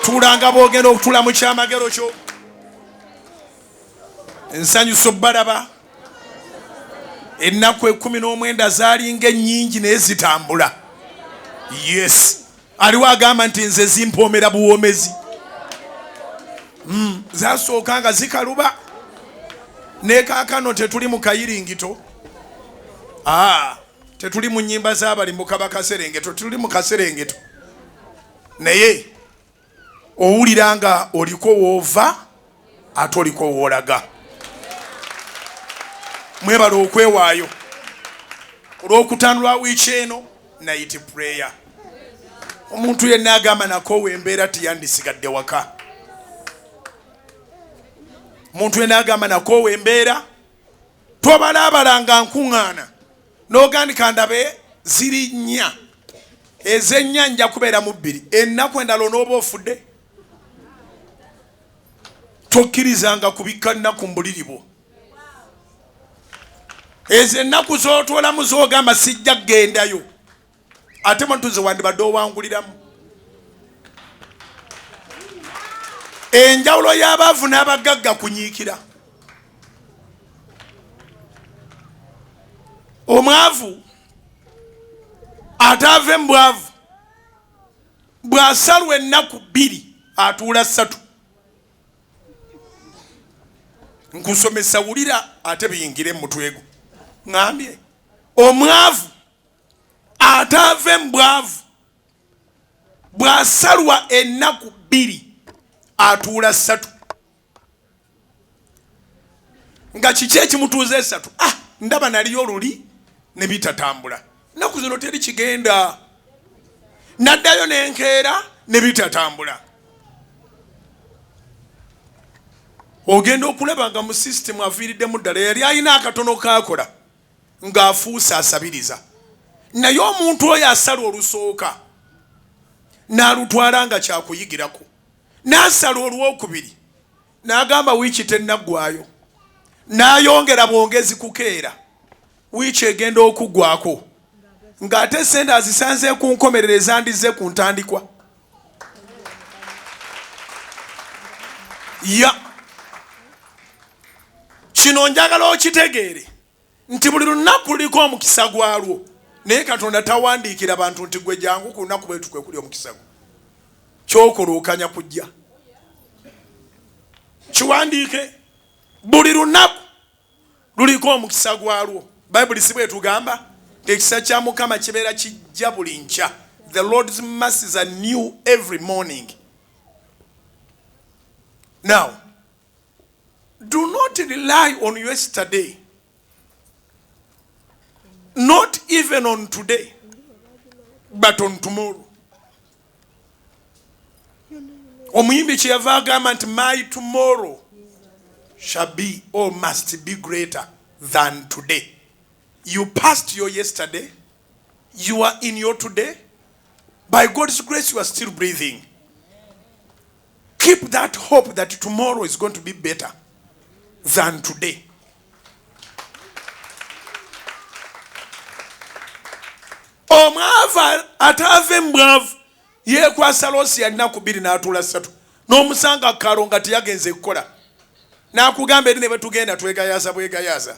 tulanga boogenda okutula mu kyamagero kyo ensanyuso balaba ennaku 19 zaalinga ennyingi naye zitambula. Yes, aliwo agamba nti nze zimpoomera buwoomezi. Zasooka nga zikaluba ne kaakano tetuli mu kayiringito. Tetuli mu nnyimba z'abali mu kaba kaserengeto, tuli mu kaserengeto. Naye owulira nga oliko woova ate oliko woolaga. Mwebala okwewaayo olw'okutandula wiiki eno night prayer. Omuntu yenna agamba nakoowa embeera tiyandisigadde waka. Omuntu yenna agamba nakoowa embeera tobalabalanga nkuŋŋaana n'ogandika ndabe ziri 4 ez'ennya nja kubeera mu 2 ennaku endala n'oba ofudde. Tokkirizanga kubikka nnaku mu buliri bwo. Ezo ennaku z'otolamu z'ogamba sijja kugendayo ate mutuze wandibadde owanguliramu. Enjawulo y'abaavu n'abagagga kunyiikira. Omwavu ataave mu bwavu bw'asalwa ennaku 2 atuula 3. Nkusomesa wulira ate biyingire mu mutwe gwo. Ngambye omwavu ataave mu bwavu bw'asalwa ennaku 2 atuula 3. Nga kiki ekimutuuza 3? Ndaba naliyo oluli ne bitatambula. Nnaku zino teri kigenda. Naddayo n'enkeera ne bitatambula. Ogenda okulaba nga mu system aviiriddemu ddala yali alina akatono kaakola ng'afuusa asabiriza. Naye omuntu oyo asala olusooka n'alutwala nga kyakuyigirako, n'asala olwokubiri n'agamba wiiki tennaggwayo, n'ayongera bwongezi kukeera, wiiki egenda okuggwako ng'ate sente azisanze ku nkomerero ezandize ku ntandikwa. Kino njagala okitegeere nti buli lunaku luliko omukisa gwalwo, naye Katonda tawandiikira bantu nti gwe jangu ku lunaku bwetu kwe kuli omukisa gwo. Kyokuluukanya kujja kiwandiike. Buli lunaku luliko omukisa gwalwo. Bayibuli si bwe tugamba ekisa kya Mukama kibeera kijja buli nkya. The Lord's mercies are new every morning. Now, do not rely on yesterday, not even on today, but on tomorrow. Omuyimbi kyeyava agamba nti my tomorrow shall be or must be greater than today. You passed your yesterday, you are in your today. By God's grace, you are still breathing. Keep that hope that tomorrow is going to be better than today. Omwavu ataave mu bwavu yeekwasa loosi ya nnaku 2 n'atuula 3 n'omusanga kalo nga teyagenze kukola n'akugamba eri ne bwe tugenda twegayaza bwegayaza.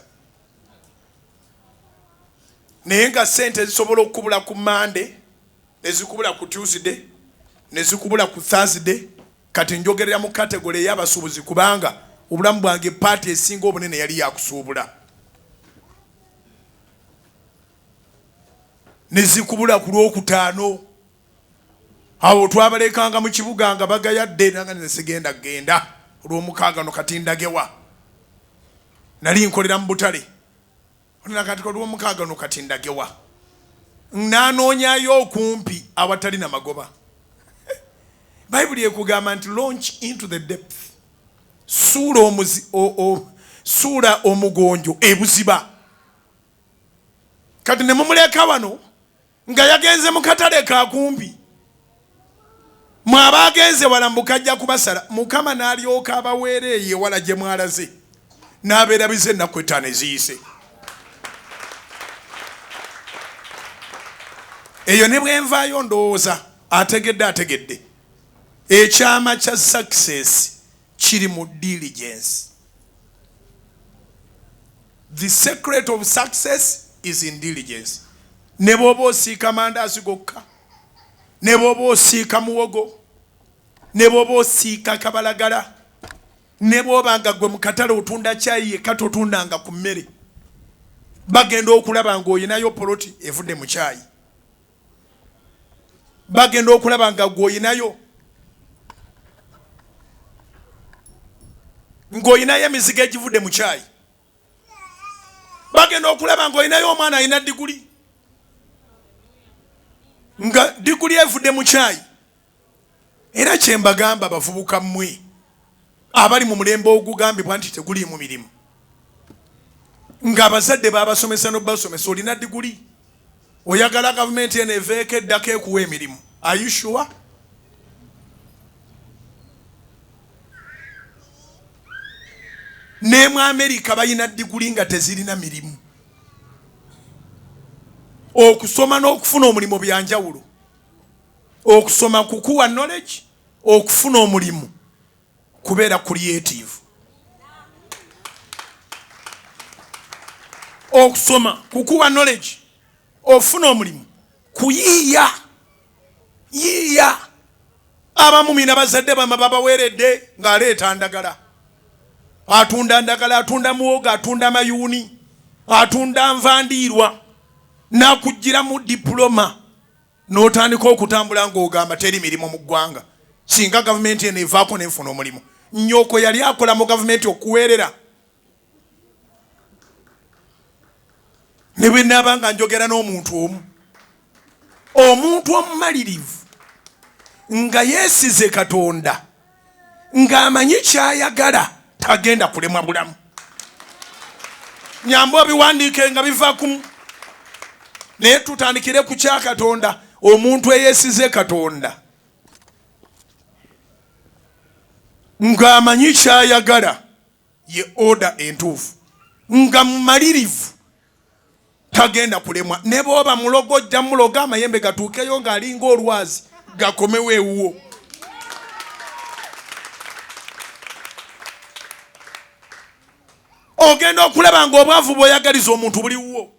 Naye nga ssente zisobola okukubula ku Monday, ne zikubula ku Tuesday, ne zikubula ku Thursday. Kati njogerera mu kategole y'abasuubuzi kubanga obulamu bwange paati esinga obunene yali yakusuubula. Ne zikubula ku Lwokutaano. Awo twabalekanga mu kibuga nga bagayadde nanga ne sigenda genda. Olw'omukaaga no kati ndagewa. Nali nkolera mu Butale. Kati olw'omukaaga no kati ndagewa. Nanoonyayo okumpi awatali na magoba. Bible ekugamba nti launch into the depth. Suula omugonjo ebuziba. Kati ne mumuleka wano nga yagenze mu katale ka kumpi. Mwaba agenze wala mbukajja kubasala. Mukama n'alyoka abaweereye wala gye mwalaze. N'abeera bize ennaku 5 eziyise. Eyo ne bwe nvaayo ndowooza ategedde. Ekyama kya success kiri mu diligence. The secret of success is in diligence. Ne bw'oba osiika mandaasi gokka, ne bw'oba osiika muwogo, ne bw'oba osiika kabalagala, ne bw'oba nga gwe mu katale otunda caayi yekka totundanga ku mmere, bagenda okulaba ng'oyinayo poloti evudde mu caayi. Bagenda okulaba nga gw'oyinayo emizigo egivudde mu caayi. Bagenda okulaba ng'oyinayo omwana alina diguli, nga diguli evudde mu caayi. Era kye mbagamba bavubuka mmwe abali mu mulembe ogugambibwa nti teguliimu mirimu, ng'abazadde baabasomesa n'obasomesa, olina diguli, oyagala gavumenti eno eveeko eddako ekuwa emirimu. Are you sure? Ne mu Amerika bayina diguli nga tezirina mirimu. Okusoma n'okufuna omulimu byanjawulo. Okusoma kukuwa knowledge, okufuna omulimu kubeera creative. Okusoma kukuwa knowledge, ofuna omulimu kuyiiya. Yiiya. Abamu mina bazadde bama babaweeredde ng'aleeta ndagala. Atunda ndagala, atunda muwogo, atunda mayuuni, atunda nvandiirwa, n'akuggira mu diploma, n'otandika okutambula ng'ogamba teri mirimu mu ggwanga. Singa gavumenti eno evaako n'enfuna omulimu. Nnyoko yali akola mu gavumenti okuweerera. Ne bwe nnaaba nga njogera n'omuntu omu, omuntu omumalirivu nga yeesize Katonda, ng'amanyi ky'ayagala, tagenda kulemwa bulamu. Nyambo biwandiike nga biva kumu. Naye tutandikire ku kya Katonda. Omuntu eyeesize Katonda ng'amanyi ky'ayagala, ye order entuufu, nga mumalirivu, tagenda kulemwa. Ne bw'oba mulogo ojja muloga amayembe gatuukeyo ng'alinga olwazi, gakomewo ewuwo. Ogenda okulaba ng'obwavu bw'oyagaliza omuntu buliwo,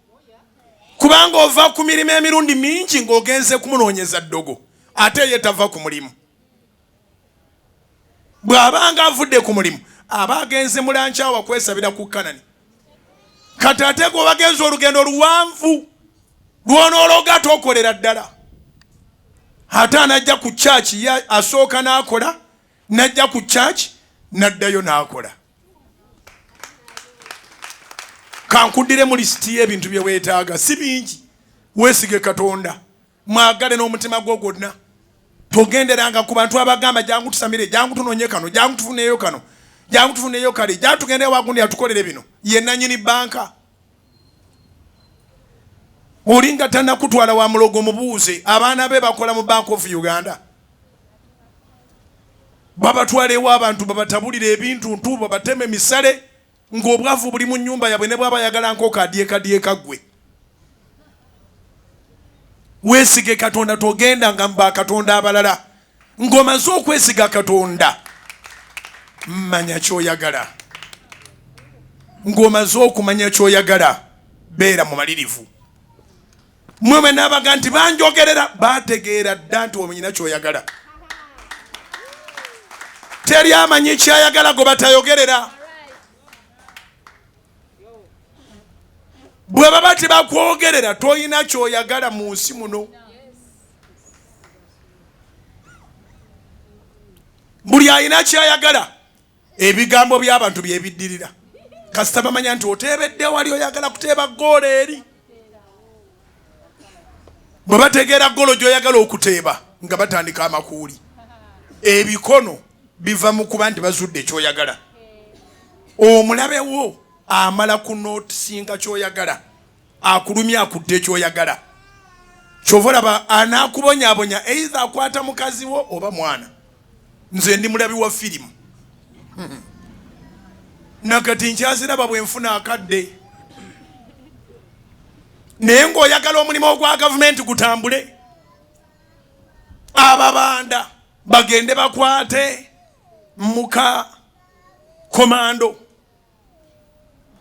kubanga ova ku mirimu emirundi mingi ng'ogenze kumunoonyeza ddogo, ate ye tava ku mulimu. Bw'abanga avudde ku mulimu aba agenze mu lankyawa kwesabira ku Kanani. Kati ate gwe bagenze olugendo luwanvu lw'onoologa tokolera ddala. Ate anajja ku church asooka n'akola, n'ajja ku church n'addayo n'akola. Kankuddire mu lisiti y'ebintu bye weetaaga, si bingi. Weesige Katonda, mwagale n'omutima gwo gwonna. Togenderanga ku bantu abagamba jangu tusamire, jangu tunoonye kano, jangu tufuneeyo kano, jangu tufuneeyo kale, jangu tugende wagundi atukolere bino. Ye nannyini banka. Olinga tannakutwala wa mulogo mubuuze, abaana be bakola mu Bank of Uganda. Babatwalewo abantu babatabulire ebintu ntu, babateme misale, ng'obwavu buli mu nnyumba yabwe ne bw'aba yagala nkoko adyekadyeka ggwe. Weesige Katonda, togenda nga mba Katonda abalala. Ng'omaze okwesiga Katonda, manya ky'oyagala. Ng'omaze okumanya ky'oyagala, beera mumalirivu. Mmwe n'abaga nti banjogerera, bategeera dda nti omanyina ky'oyagala. Teri amanyi ky'ayagala gwe batayogerera. Bwe baba tebakwogerera, toyina ky'oyagala mu nsi muno. Buli alina ky'ayagala, ebigambo by'abantu byebiddirira. Kasita bamanya nti oteebedde wali oyagala kuteeba ggoolo eri. Bwe bategeera ggoolo gy'oyagala okuteeba, nga batandika amakuuli. Ebikono biva mu kuba nti bazudde ky'oyagala. Omulabewo amala kunotisinga ky'oyagala, akulumya akudde ky'oyagala. Kyova olaba anaakubonyaabonya, either akwata mukazi wo oba mwana. Nze ndi mulabi wa firimu. Nakati nkyaziraba bwe nfuna akadde. Naye ng'oyagala omulimu ogwa gavumenti gutambule, ababanda bagende bakwate muka komando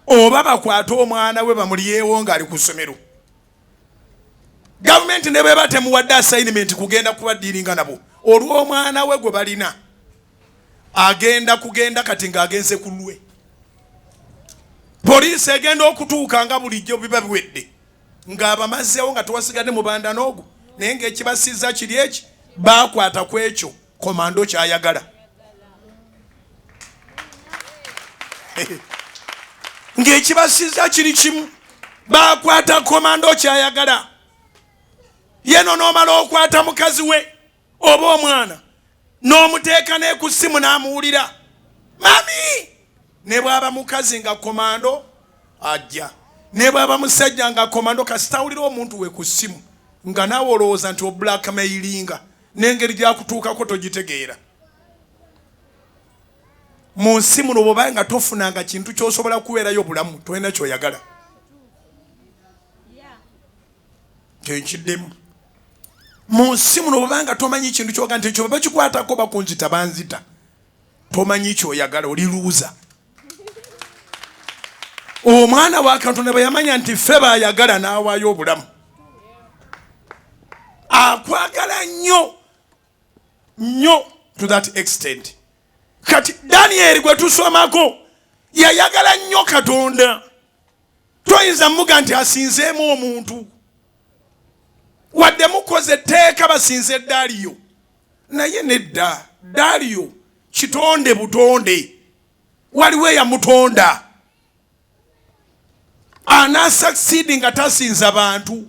oba bakwate omwana we bamulyewo ng'ali ku ssomero. Gavumenti ne bweba temuwadde assignment kugenda kubaddiringa nabo olw'omwana we gwe balina agenda kugenda kati ng'agenze ku lwe. Poliisi egenda okutuuka nga bulijjo biba biwedde ng'abamazzeewo nga tewasigadde mubanda n'ogwo naye ng'ekibasiza kiri eki baakwata ku ekyo komando kyayagala. Ng'ekibasiza kiri kimu baakwata komando kyayagala. Yeno n'omala okwata mukazi we oba omwana n'omuteeka ne ku ssimu n'amuwulira mami. Ne bw'aba mukazi nga komando ajja, ne bw'aba musajja nga komando kasitawulira omuntu we ku ssimu nga naawe olowooza nti oblackmailinga n'engeri gyakutuukako togitegeera. Mu nsi muno bw'oba nga tofunanga kintu ky'osobola kubeerayo bulamu tolina ky'oyagala. Kyenkiddemu. Mu nsi muno bw'oba nga tomanyi kintu ky'oga nti ekyo bakikwatako bakunzita banzita tomanyi ky'oyagala oli luuza. Omwana wa Katonda bwe yamanya nti ffe baayagala n'awaayo obulamu. Akwagala nnyo nnyo to that extent. Kati Daniel gwe tusomako yayagala nnyo Katonda. Toyinza muga nti asinzeemu omuntu. Wadde mukoze etteeka basinze Daliyo. Naye nedda Daliyo kitonde butonde. Waliwo eyamutonda. Anasucceeding nga tasinza bantu.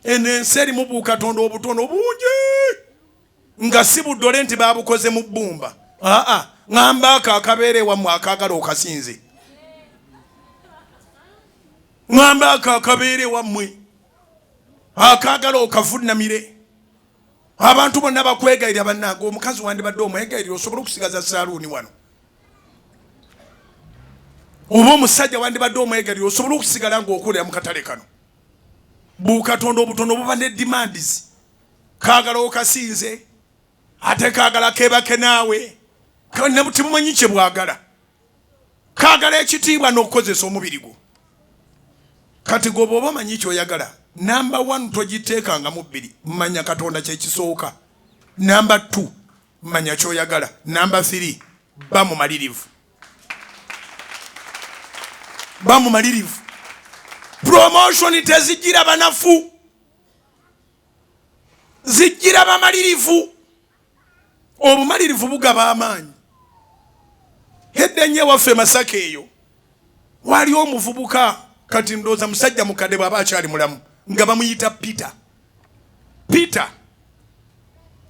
Enensi erimu bukatonda obutono bungi nga si buddole nti babukoze mu bbumba. Ngamba akabeere wammwe akaagala okasinze. Ngamba akabeere wammwe akaagala okavunnamire. Abantu bonna bakwegayirira bannange omukazi wandibadde omwegayirira osobola okusigaza saaluuni wano. Oba omusajja wandibadde omwegayirira osobola okusigala ng'okulira mu katale kano. Bukatonda obutono buba ne demands. Kaagala okasinze ate kaagala keebake naawe ne timumanyi kye bwagala. Kaagala ekitiibwa n'okukozesa omubiri gwo. Kati gwe bw'oba omanyi ky'oyagala number 1 togiteekanga mu bbiri manya Katonda kyekisooka. Number 2 manya ky'oyagala. Number 3 ba mumalirivu. Ba mumalirivu. Promotion tezijira banafu. Zijira bamalirivu. Obumalirivu bugaba amaanyi. Hedde nnyo waffe Masaka eyo wali omuvubuka kati ndooza musajja mukadde bw'aba akyali mulamu nga bamuyita Peter. Peter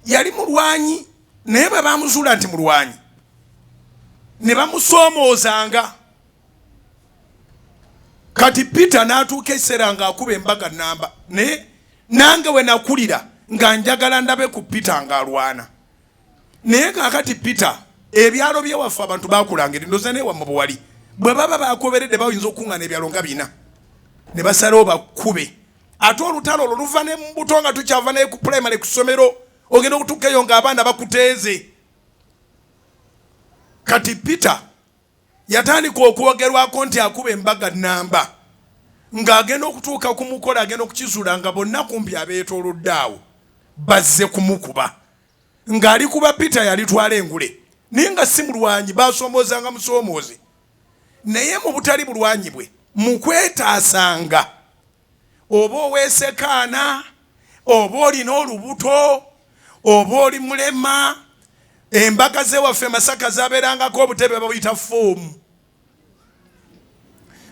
yali mulwanyi naye bwe bamuzuula nti mulwanyi ne bamusoomoozanga. Kati Peter n'atuuka ekiseera ng'akuba embaga nnamba naye nange we nakulira nga njagala ndabe ku Peter ng'alwana. Naye kaakati Peter ebyalo byewaffe abantu baakulangira ndooza naye wammwe bwe wali bwe baba baakoberedde bayinza okukuŋŋaana ebyalo nga bina ne basalawo bakube. Ate olutalo olwo luva ne mu buto nga tukyava naye ku primary ku ssomero ogenda okutuuka eyo ng'abaana bakuteeze. Kati Peter yatandika okwogerwako nti akuba embaga nnamba ng'agenda okutuuka ku mukola agenda okukizuula nga bonna kumpi abeetoolodde awo bazze kumukuba. Ng'ali kuba Peter yalitwala engule naye nga si mulwanyi baasomoozanga musoomooze. Naye mu butali bulwanyi bwe mu kwetaasanga oba oweese kaana oba olina olubuto oba oli mulema. Embaga z'ewaffe Masaka zaabeerangako obutebe babuyita foomu.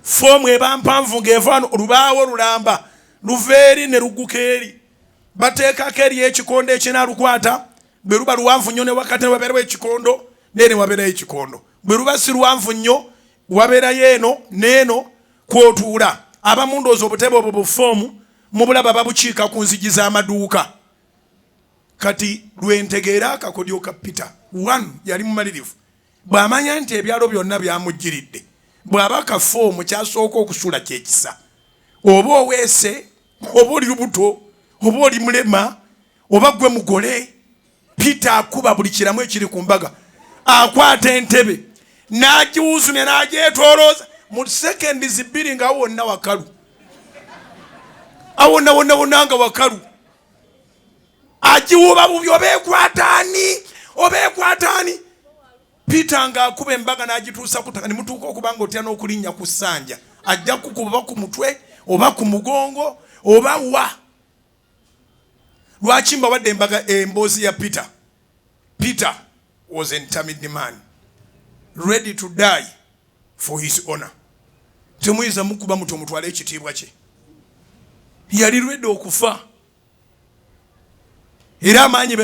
Foomu eba mpanvu ng'eva olubaawo lulamba luva eri ne lugguka eri. Bateekako eri ekikondo ekinaalukwata bwe luba luwanvu nnyo ne wakati ne wabeerawo ekikondo n'eri wabeerayo ekikondo. Bwe luba si luwanvu nnyo wabeerayo eno n'eno kw'otuula. Abamu ndooza obutebe obwo bufoomu mubulaba babukiika ku nzigi z'amaduuka. Kati lwentegeera akakodyo ka Peter 1 yali mumalirivu bw'amanya nti ebyalo byonna byamujjiridde bw'aba kafoomu kyasooka okusula kyekisa. Oba oweese oba oli lubuto oba oli mulema oba gwe mugole Peter akuba buli kiramu ekiri ku mbaga, akwata entebe n'agiwuzumya n'agyetolooza mu sekendi zibiri nga wonna wakalu, awonna wonna nga wakalu, agiwuba bubi obeekwataani. Peter ng'akuba embaga n'agituusa ku ttaka, ne mutuuka okubanga otya n'okulinnya ku ssanja, ajja kukuba ku mutwe oba ku mugongo oba wa. Lwaki mbawadde embaga emboozi ya Peter? Peter was a determined man, ready to die for his honor. Temuyinza mukuba muti omutwala ekitiibwa kye. Yali ready okufa. Era amaanyi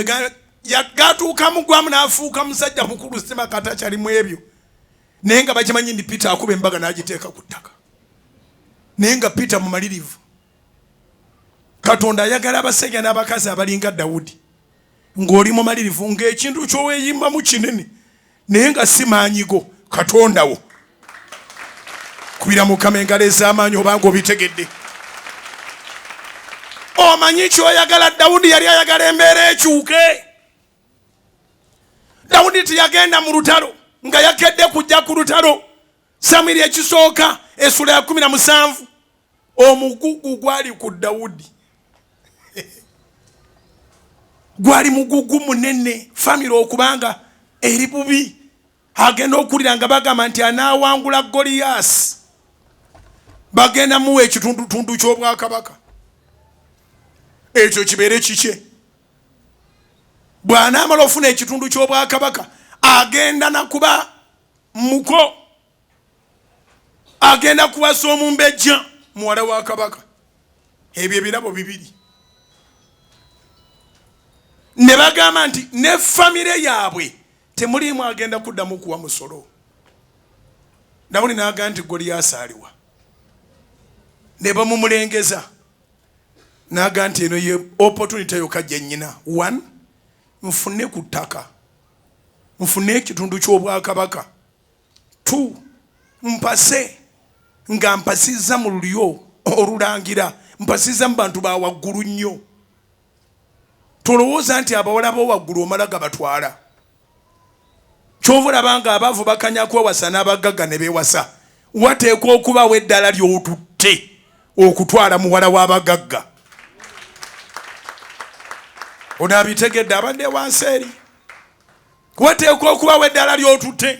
gatuuka mugwamu n'afuuka musajja mukulu sima kata kyalimu ebyo. Naye nga bakimanyi ndi Peter akuba embaga n'agiteeka ku ttaka. Naye nga Peter mumalirivu. Katonda ayagala abasajja n'abakazi abalinga Dawudi. Ng'oli mumalirivu ng'ekintu ky'oweeyimbamu kinene. Naye nga si maanyigo, Katonda wo. Kubira Mukama engalo ez'amaanyi obanga obitegedde. Omanyi ky'oyagala. Dawudi yali ayagala embeera ekyuke. Dawudi teyagenda mu lutalo nga yakedde kujja ku lutalo. Samwiri ekisooka essula ya 17 omugugu gwali ku Dawudi. Gwali mugugu munene, famire okubanga eri bubi. Agenda okulira nga bagamba nti anaawangula Goliyasi. Bagenda muwa ekitundutundu ky'obwakabaka. Ekyo kibeere kikye. Bw'anaamala ofuna ekitundu ky'obwakabaka, agenda nakuba muko, agenda kuwasa omumbejja muwala wa kabaka. Ebyo ebirabo bibiri. Ne bagamba nti ne famire yaabwe temulimu agenda kuddamu kuwa musolo. Dawudi n'agamba nti Goliyasi aliwa. Ne bamumulengeza. N'agamba nti eno ye opportunity yokka gye nnyina. 1, nfune ku ttaka, nfune ekitundu ky'obwakabaka. 2, mpase nga mpasizza mu lulyo olulangira, mpasizza mu bantu ba waggulu nnyo. Tolowooza nti abawala b'owaggulu omala gabatwala. Kyova olabanga abavu bakanya kwewasa n'abagagga ne beewasa. Wateekwa okubawo eddala ly'otutte okutwala muwala w'abagagga. Onaabitegedde abadde wansi eri. Wateekwa okubawo eddala ly'otutte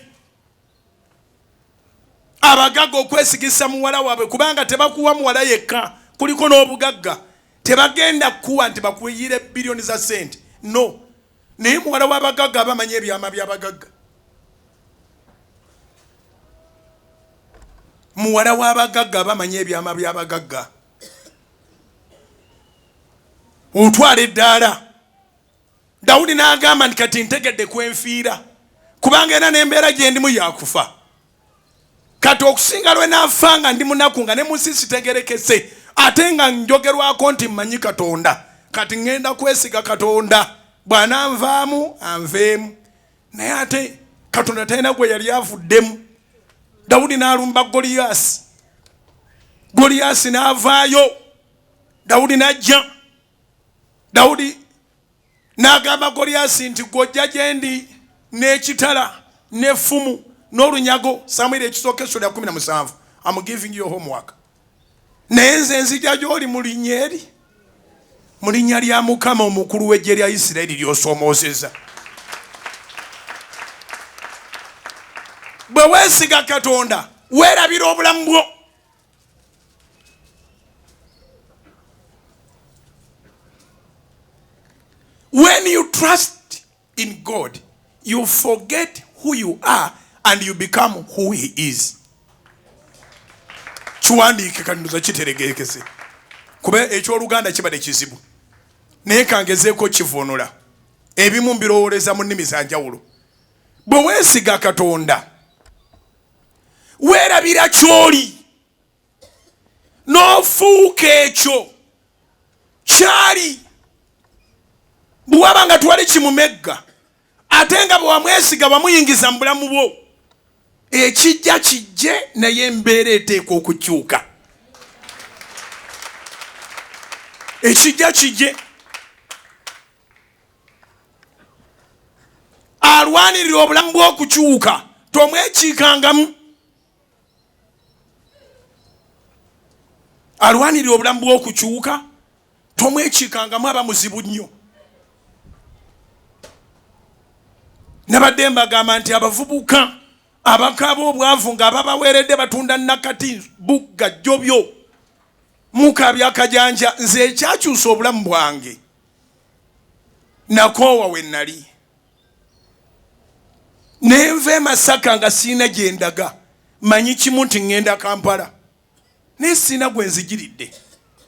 abagagga okwesigisa muwala waabwe, kubanga tebakuwa muwala yekka, kuliko n'obugagga. Tebagenda kuwa nti bakuyire bilioni za sente. No. Naye muwala w'abagagga abamanyi ebyama by'abagagga. Muwala w'abagagga abamanyi ebyama by'abagagga. Otwala eddaala. Dawudi n'agamba nti kati ntegedde kwenfiira, kubanga era n'embeera gye ndimu yakufa. Kati okusinga lwe naafa nga ndi munaku nga ne munsi sitegerekese, ate nga njogerwako nti mmanyi Katonda, kati ngenda kwesiga Katonda. Bw'ananvaamu anveemu. Naye ate Katonda talina gwe yali avuddemu. Dawudi n'alumba Goliyasi. Goliyasi n'avaayo. Dawudi n'ajja. Dawudi n'agamba Goliyasi nti gw'ojja gye ndi n'ekitala n'effumu n'olunyago. Samwiri ekisooka essula ya 17. I'm giving you homework. Naye nze nzija gy'oli mu linnya eri, mu linnya lya Mukama omukulu w'eggye lya Isirayiri ly'osoomoozezza. Bwe weesiga Katonda weerabira obulamu bwo. When you trust in God, you forget who you are and you become who He is. Kiwandiike kanduza kiteregerekese. Kuba eky'Oluganda kibadde kizibu. Naye kangezeeko kivunula. Ebimu mbirowooleza mu nnimi za njawulo. Bwe weesiga Katonda, weerabira ky'oli, n'ofuuka ekyo kyali. Bwe waba nga twali kimumegga, ate nga bwe wamwesiga wamuyingiza mu bulamu bwo, ekijja kijje naye embeera eteekwa okukyuka. Ekijja kijje. alwanirira obulamu bw'okukyuka tomwekiikangamu. Alwanirira obulamu bw'okukyuka tomwekiikangamu, aba muzibu nnyo. Nabadde mbagamba nti abavubuka abakaaba obwavu nga babaweeredde batunda nakati bugga jjobyo mukaabya akajanja, nze ekyakyusa obulamu bwange nakoowa we nali nenva e Masaka nga siina gye ndaga, manyi kimu nti ŋŋenda Kampala naye siina gwe nzigiridde,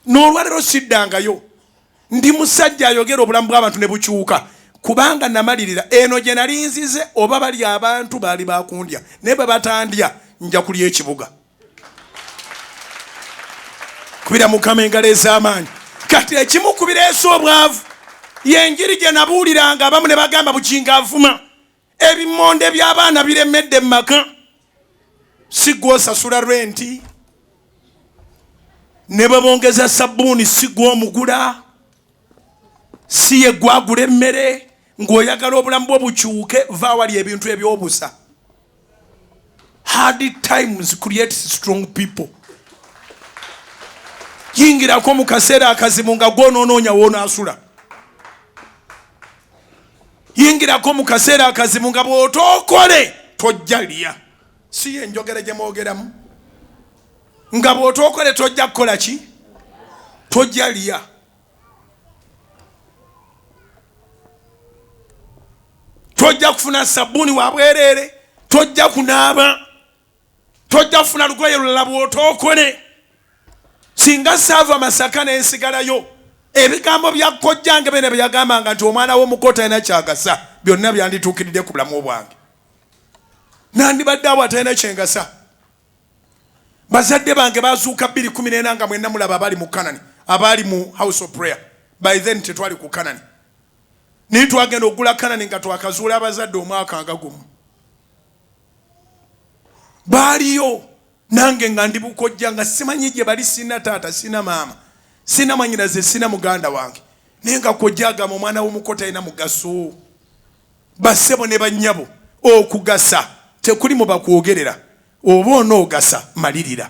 n'olwaleero siddangayo. Ndi musajja ayogera obulamu bw'abantu ne bukyuka kubanga namalirira eno gye nali nzize, oba bali abantu baali bakundya naye bwe batandya nja kulya ekibuga. Kubira Mukama engalo ez'amaanyi. Kati ekimu ku bireese obwavu y'enjiri gye nabuuliranga, abamu ne bagamba bukinga avuma. Ebimmonde by'abaana biremedde mu maka, si gw'osasula rwenti, ne babongeza sabbuuni si gw'omugula, si ye gwagula emmere. Ng'oyagala obulamu bwo bukyuke, va wali ebintu eby'obusa. Hard times create strong people. Yingirako mu kaseera akazibu nga gw'onoonoonya w'onaasula. Yingirako mu kaseera akazibu nga bw'otookole tojja lya. Si ye njogera gye mwogeramu? Nga bw'otookole tojja kukola ki? Tojja lya. Tojja kufuna sabbuuni wa bwereere, tojja kunaaba, tojja kufuna lugoye lulala bw'otookole. Singa saava Masaka n'ensigalayo, ebigambo bya kojjange bene bye yagambanga nti omwana w'omuko talina kyagasa, byonna byandituukiridde ku bulamu bwange. Nandibadde awo atalina kyengasa. Bazadde bange bazuuka 2014 nga mwenna mulaba abali mu Kanani, abali mu House of Prayer. By then tetwali ku Kanani. Naye twagenda okugula Kanani nga twakazuula abazadde omwaka nga gumu. Baaliyo nange nga ndi bukojja nga simanyi gye bali, sina taata, sina maama, sina manyiraze, sina muganda wange. Naye nga kojja agamba omwana w'omuko talina mugaso. Bassebo ne bannyabo okugasa tekuli mu bakwogerera, oba onoogasa malirira.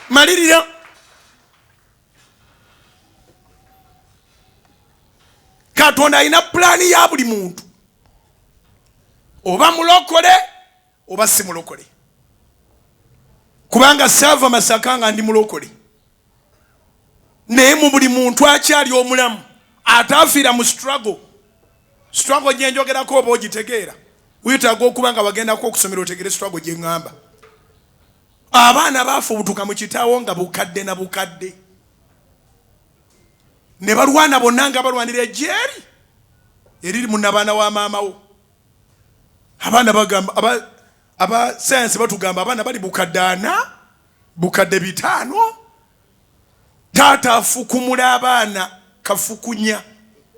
Malirira. Katonda alina pulaani ya buli muntu, oba mulokole oba si mulokole. Kubanga saava Masaka nga ndi mulokole, naye mu buli muntu akyali omulamu ataafiira mu struggle. Struggle gye njogerako oba ogitegeera, wetaaga okuba nga wagendako okusomera otegere struggle gye ŋŋamba. Abaana baafubutuka mu kitaawo nga bukadde na bukadde, ne balwana bonna nga balwanira ejjeeri eriri mu nabaana wa maama wo. Abaana bagamba, aba sayansi batugamba abaana bali bukadde 4, bukadde 5. Taata afukumula abaana kafukunya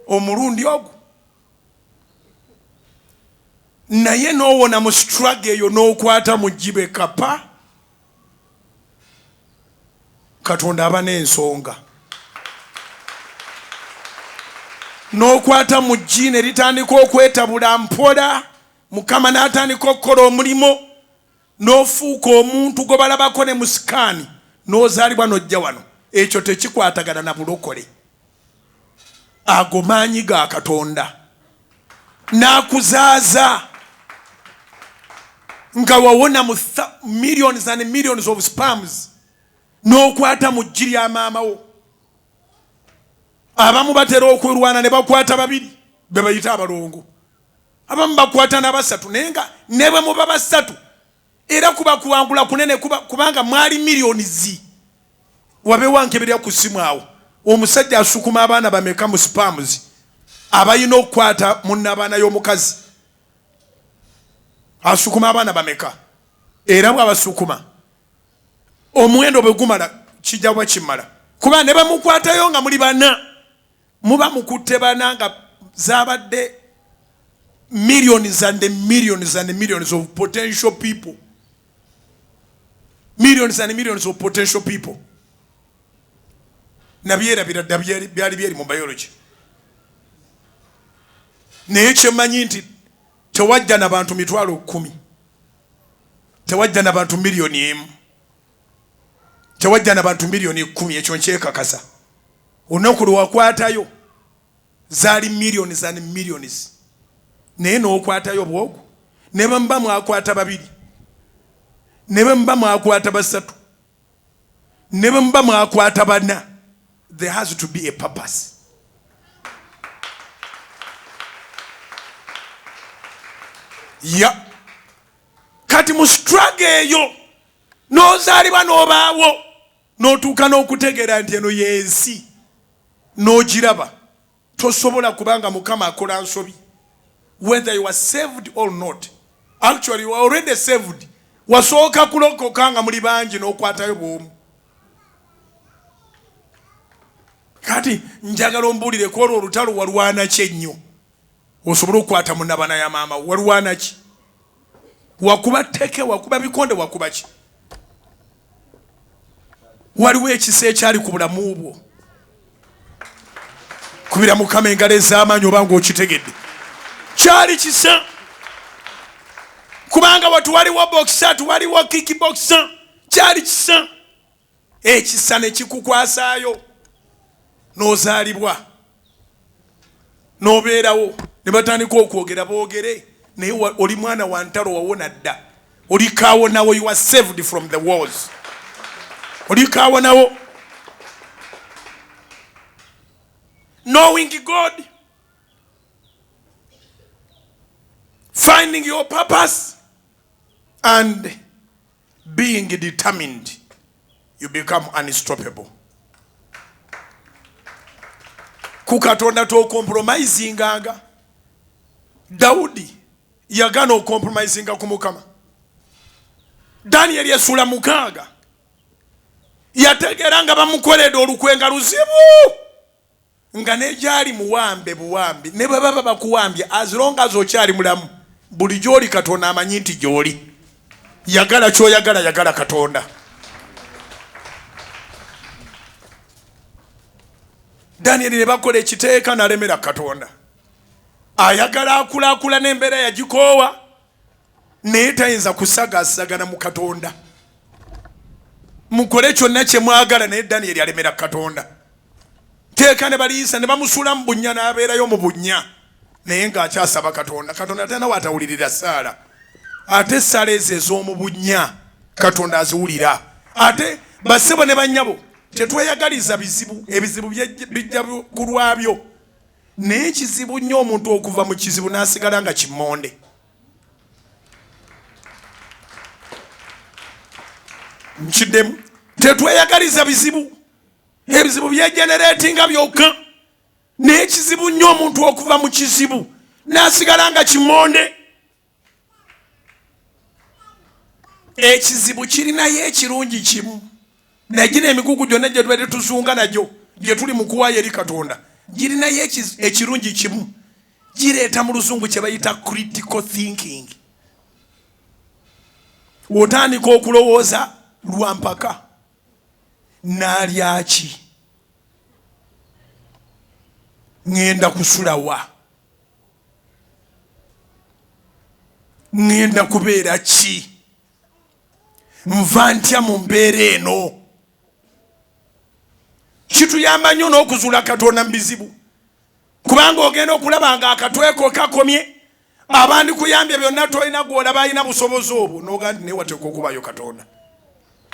omulundi ogwo. Naye n'owona mu struggle eyo n'okwata mu jjibe kapa, Katonda aba n'ensonga. N'okwata mu jjiine litandika okwetabula mpola, Mukama n'atandika okukola omulimo, n'ofuuka omuntu gwe balabako ne mu sikaani, n'ozaalibwa n'ojja wano. Ekyo tekikwatagana na bulokole. Ago maanyi ga Katonda. N'akuzaaza nga wawona mu millions and millions of sperms, n'okwata mu jji lya maama wo. Abamu batera okwirwana ne bakwata 2 be bayita abalongo. Abamu bakwata na 3 naye nga ne bwe muba 3 era kuba kuwangula kunene kubanga mwali millions. Wabe wankebera ku simu awo omusajja asukuma abaana bameka mu sperms abayina okukwata munnabaana y'omukazi. Asukuma abaana bameka era bw'abasukuma omuwendo bwe gumala kijja bwe kimala, kuba ne bamukwatayo nga muli 4 muba mukutte bana nga zabadde millions and millions and millions of potential people. Millions and millions of potential people. Nabyera byali byeri mu biology. naye kyemanyi nti tewajja n'abantu 10,000, tewajja n'abantu 1,000,000, tewajja n'abantu 10,000,000. Ekyo nkyekakasa. Olunaku lwe wakwatayo zaali millions and millions, naye n'okwatayo bw'ogwo, ne bwe muba mwakwata 2, ne bwe muba mwakwata 3, ne bwe muba mwakwata 4, there has to be a purpose. Kati mu struggle eyo n'ozaalibwa n'obaawo n'otuuka n'okutegeera nti eno y'ensi n'ogiraba, tosobola kubanga Mukama akola nsobi. Whether you are saved or not, actually you are already saved. Wasooka kulokoka nga muli bangi n'okwatayo bw'omu. Kati njagala ombuulire ko olwo olutalo walwana ki ennyo osobola okukwata munnabana ya maama walwana ki? Wakuba tteke, wakuba bikonde, wakuba ki? Waliwo ekisa ekyali ku bulamu bwo. Kubira Mukama engalo ez'amaanyi oba ng'okitegedde. Kyali kisa. Kubanga waliwo boxer, waliwo kickboxer. Kyali kisa. Ekisa ne kikukwasaayo. N'ozaalibwa. N'obeerawo. Ne batandika okwogera boogere. Naye oli mwana wa ntalo wawona dda. Oli kaawonawo, you are saved from the wars. Oli kaawonawo. Knowing God, finding your purpose, and being determined, you become unstoppable. Kukatonda to compromising aga. Daudi yagana compromising ku Mukama. Daniel yasula mukaga. Yategeranga bamukoledde olukwenga luzibu. Nga nejali muwambe buwambi ne baba bakuwambye as long as okyali mulamu buli gyoli Katonda amanyi nti gyoli. Yagala kyoyagala, yagala Katonda. Daniel ne bakola ekiteeka n'alemera Katonda. Ayagala akulaakula n'embeera yagikoowa naye tayinza kusagasagana mu Katonda. Mukole kyonna kye mwagala naye Daniel alemera Katonda. Teeka ne baliisa ne bamusula mu bunnya n'abeerayo mu bunnya naye ng'akyasaba Katonda. Katonda tena watawulirira Saala. Ate Saala ezo ez'omu bunnya Katonda aziwulira. Ate bassebo ne bannyabo tetweyagaliza bizibu, ebizibu bijja ku lwabyo. Naye kizibu nnyo omuntu okuva mu kizibu n'asigala nga kimmonde. Nkiddemu tetweyagaliza bizibu. Ebizibu byegeneratinga byokka. Naye kizibu nnyo omuntu okuva mu kizibu n'asigala nga kimmonde. Ekizibu kirinayo ekirungi kimu. Nagina emigugu gyonna gye tubadde tusunga nagyo gye tuli mu kuwaayo eri Katonda. Girinayo ekirungi kimu. Gireeta mu Luzungu kye bayita critical thinking. Otandika okulowooza lwampaka. Naalya ki? Ngenda kusula wa? Ngenda kubeera ki? Nva ntya mu mbeera eno? Kituyamba nnyo n'okuzuula Katonda mu bizibu. Kubanga ogenda okulaba nga akatweko kakomye, abandi kuyambye byonna tolina gw'olaba alina busobozi obwo, n'oga nti naye wateekwa okubayo Katonda.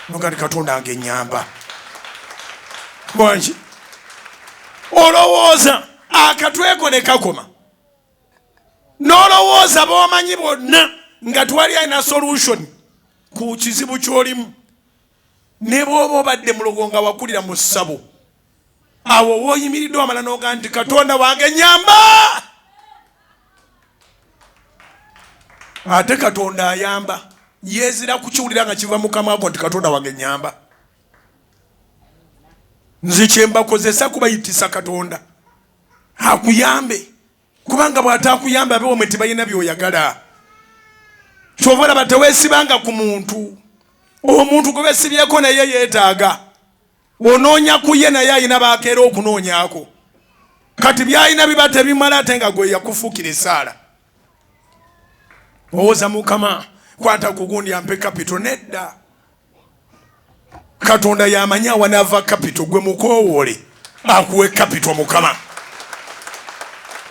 N'oga nti Katonda ng'ennyamba. Bwangi olowooza akatweko ne kakoma, n'olowooza b'omanyi bonna nga twali alina solution ku kizibu ky'olimu, ne bw'oba obadde mulogo nga wakulira mu ssabo, awo wooyimiridde wamala n'oga nti Katonda wange nyamba. Ate Katonda ayamba, yeezira kukiwulira nga kiva mu kamwa ko nti Katonda wange nyamba. Nze kye mbakozesa kubayitisa Katonda akuyambe, kubanga bw'ataakuyamba abeewo mwe tebalina by'oyagala. Kyova olaba teweesibanga ku muntu. Omuntu gwe beesibyeko naye yeetaaga. Onoonya ku ye naye alina baakeera okunoonyako. kati byalina bibate bimala ate nga gwe yakufuukira essaala. Owoza Mukama kwata kugundi ampe kapito nedda. Katonda yamanya wanava kapito gwe mukoowole akuwe kapito Mukama.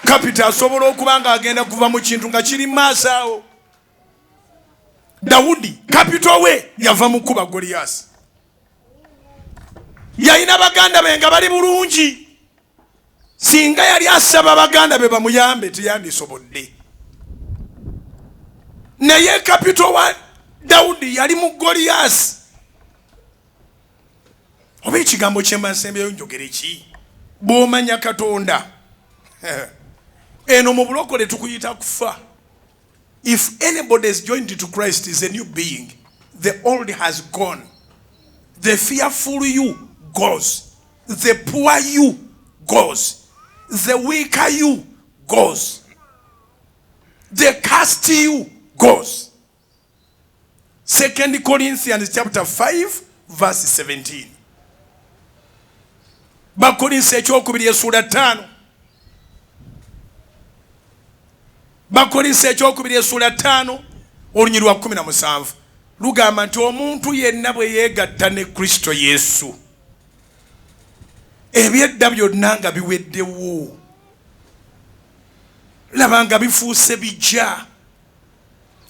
Kapito asobola okuba nga agenda kuva mu kintu nga kiri maaso awo. Dawudi kapito we yava mu kuba Goliath. Yalina baganda be nga bali bulungi. Singa yali asaba baganda be bamuyambe teyandisobodde. Naye kapito wa Dawudi yali mu Goliath. Oba ekigambo kyemba nsembeyo njogere ki? Bw'omanya Katonda. Eno mu bulokole tukuyita kufa. If anybody is joined to Christ is a new being. The old has gone. The fearful you goes. The poor you goes. The weaker you goes. The cursed you goes. 2 Corinthians chapter 5 verse 17. Bakorinsi ekyokubiri essula 5. Bakorinsi ekyokubiri essula 5 olunyiri lwa 17 lugamba nti omuntu yenna bwe yeegatta ne Kristo Yesu ebyedda byonna nga biweddewo, laba nga bifuuse bijja.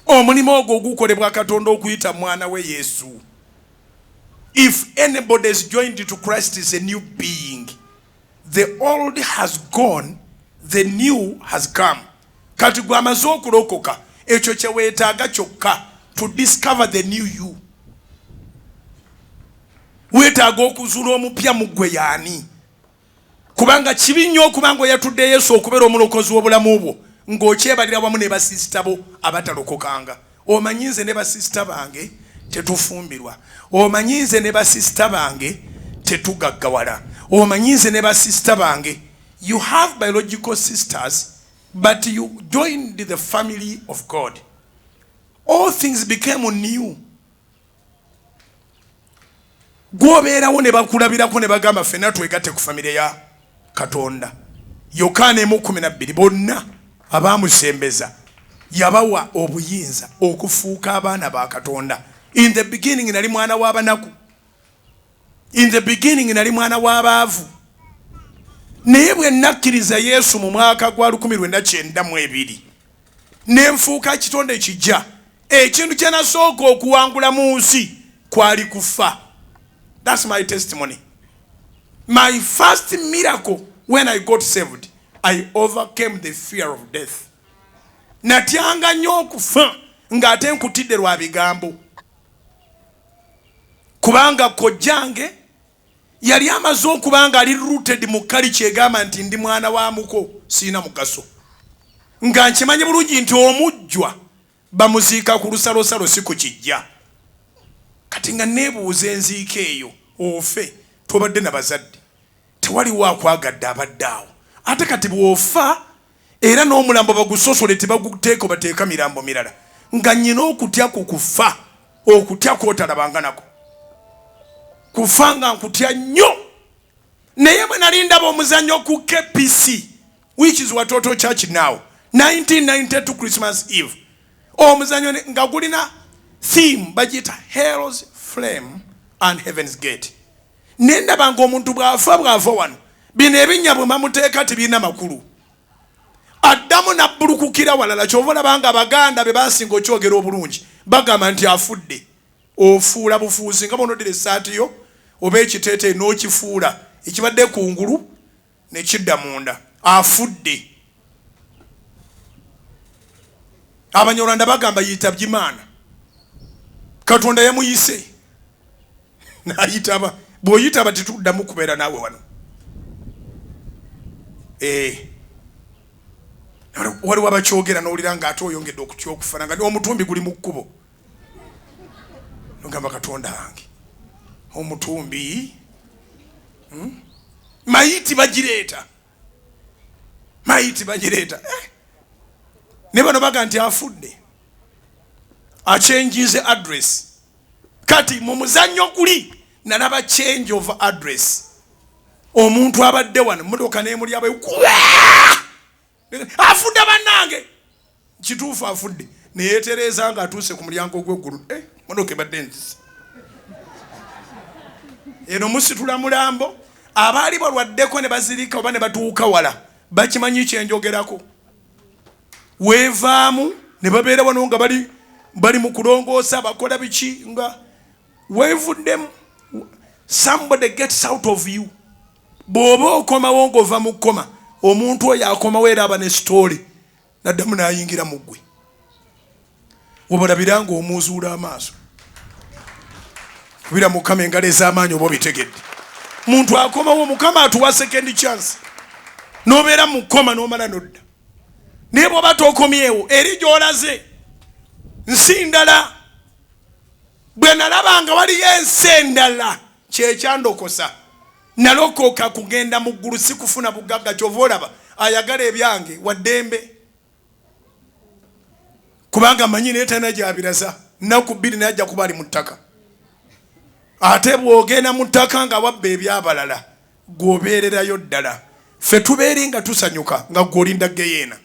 Omulimu ogwo ogukolebwa Katonda okuyita mwana we Yesu. If anybody is joined to Christ is a new being. The old has gone, the new has come. Kati gwe amaze okulokoka ekyo kye weetaaga kyokka to discover the new you. Weetaaga okuzuula omupya mu ggwe yaani. Kubanga kibi nnyo okubanga oyatudde Yesu okubeera omulokozi w'obulamu bwo ng'okyebalira wamu ne basisita bo abatalokokanga. Omanyi nze ne basisita bange tetufumbirwa. Omanyi nze ne basisita bange tetugaggawala. Omanyi nze ne basisita bange. You have biological sisters, but you joined the family of God. All things became new. Gwobeerawo ne bakulabirako ne bagamba ffenna twegatte ku famire ya Katonda. Yokaana 1:12 bonna abaamusembeza yabawa obuyinza okufuuka abaana ba Katonda. In the beginning nali mwana w'abanaku. In the beginning nali mwana w'abaavu. Naye bwe nakkiriza Yesu mu mwaka gwa 1992 ne nfuuka kitonde ekijja, ekintu kye nasooka okuwangula mu nsi kwali kufa. That's my testimony. My first miracle when I got saved, I overcame the fear of death. Natyanga nnyo okufa ng'ate nkutidde lwa bigambo. Kubanga kojjange yali amaze okubanga ali rooted mu kalichi egamba nti ndi mwana wa muko siina mugaso. Nga nkimanyi bulungi nti omujjwa bamuziika ku lusalosalo si ku kijja. Kati nga neebuuza enziika eyo ofe tobadde na bazadde. Tewaliwo akwagadde abadde awo. Ate kati bw'ofa era n'omulambo bagusosole tebaguteeko bateeka mirambo mirala. Nga nnyina okutya ku kufa, okutya kw'otalabanga nako. Kufa nga nkutya nnyo. Naye bwe nali ndaba omuzannyo ku KPC, which is Watoto Church now, 1992 Christmas Eve. Omuzannyo nga gulina theme bagiyita Hell's Flame and Heaven's Gate. Nendaba ng'omuntu bw'afa wano, bino ebinnya bwe bamuteeka tebirina makulu. Addamu nabbulukukira walala kyova olabanga Abaganda be baasinga okyogera obulungi bagamba nti afudde. Ofuula bufuuzi nga bonodire essaati yo oba ekiteeteeyi n'okifuula ekibadde kungulu ne kidda munda. Afudde. Abanyarwanda bagamba yitabye Imana. Katonda yamuyise n'ayitaba. Bw'oyitaba tetuddamu kubeera naawe wano. Waliwo abakyogera n'owulira ng'ate oyongedde okutya okufana nga omutumbi guli mu kkubo. Nogamba Katonda wange omutumbi mayiti bagireeta. Mayiti bagireeta. Ne bano baga nti afudde. Achanges address. Kati mu muzannyo guli nalaba change of address. omuntu abadde wano mmotoka n'emuli abayo afudde bannange kituufu afudde neyeetereeza nga atuuse ku mulyango gw'eggulu mmotoka ebadde nzisa eno musitula mulambo abaali balwaddeko ne bazirika oba ne batuuka wala bakimanyi kyenjogerako weevaamu ne babeera wano nga bali mu kulongoosa bakola biki nga weevuddemu somebody gets out of you bw'oba okomawo ng'ova mu kkoma omuntu oyo akomawo era aba ne sitooli naddamu n'ayingira mu ggwe obalabira nga omuzuula amaaso kubira mukama engalo ez'amaanyi oba obitegedde muntu akomawo mukama atuwa second chance n'obeera mu kkoma n'omala nodda naye bw'oba tookomyewo eri gy'olaze nsi ndala bwe nalabanga waliyo ensi endala kyekyandokosa nalokoka kugenda mu ggulu si kufuna bugagga kyova olaba ayagala ebyange waddembe kubanga manyi naye talina gyabiraza nnaku bbiri najja kuba ali mu ttaka ate bw'ogenda mu ttaka nga wabba ebyabalala gw'obeererayo ddala ffe tubeeri nga tusanyuka nga gw'olinda geyeena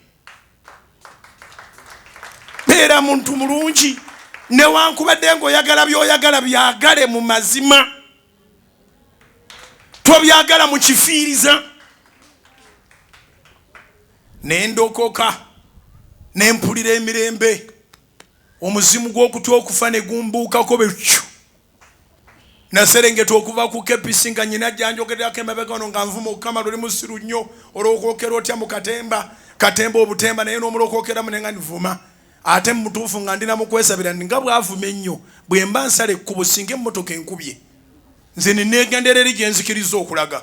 beera muntu mulungi newankubadde ng'oyagala by'oyagala byagale mu mazima tobyagala mu kifiiriza nendokoka nempulira emirembe omuzimu gw'okutya okufa ne gumbuukako betyo naserengeta okuva ku kepisi nga nyina janjogererako emabega ono nga nvuma okukama luli musiru nnyo olwokokera otya mu katemba obutemba naye n'omulokokeramu ne nga nvuma ate mu mutuufu nga ndina mu kwesabira nga bwavuma ennyo bwe mba nsala ekkubo singa emmotoka enkubye nze neneegendera eri gye nzikiriza okulaga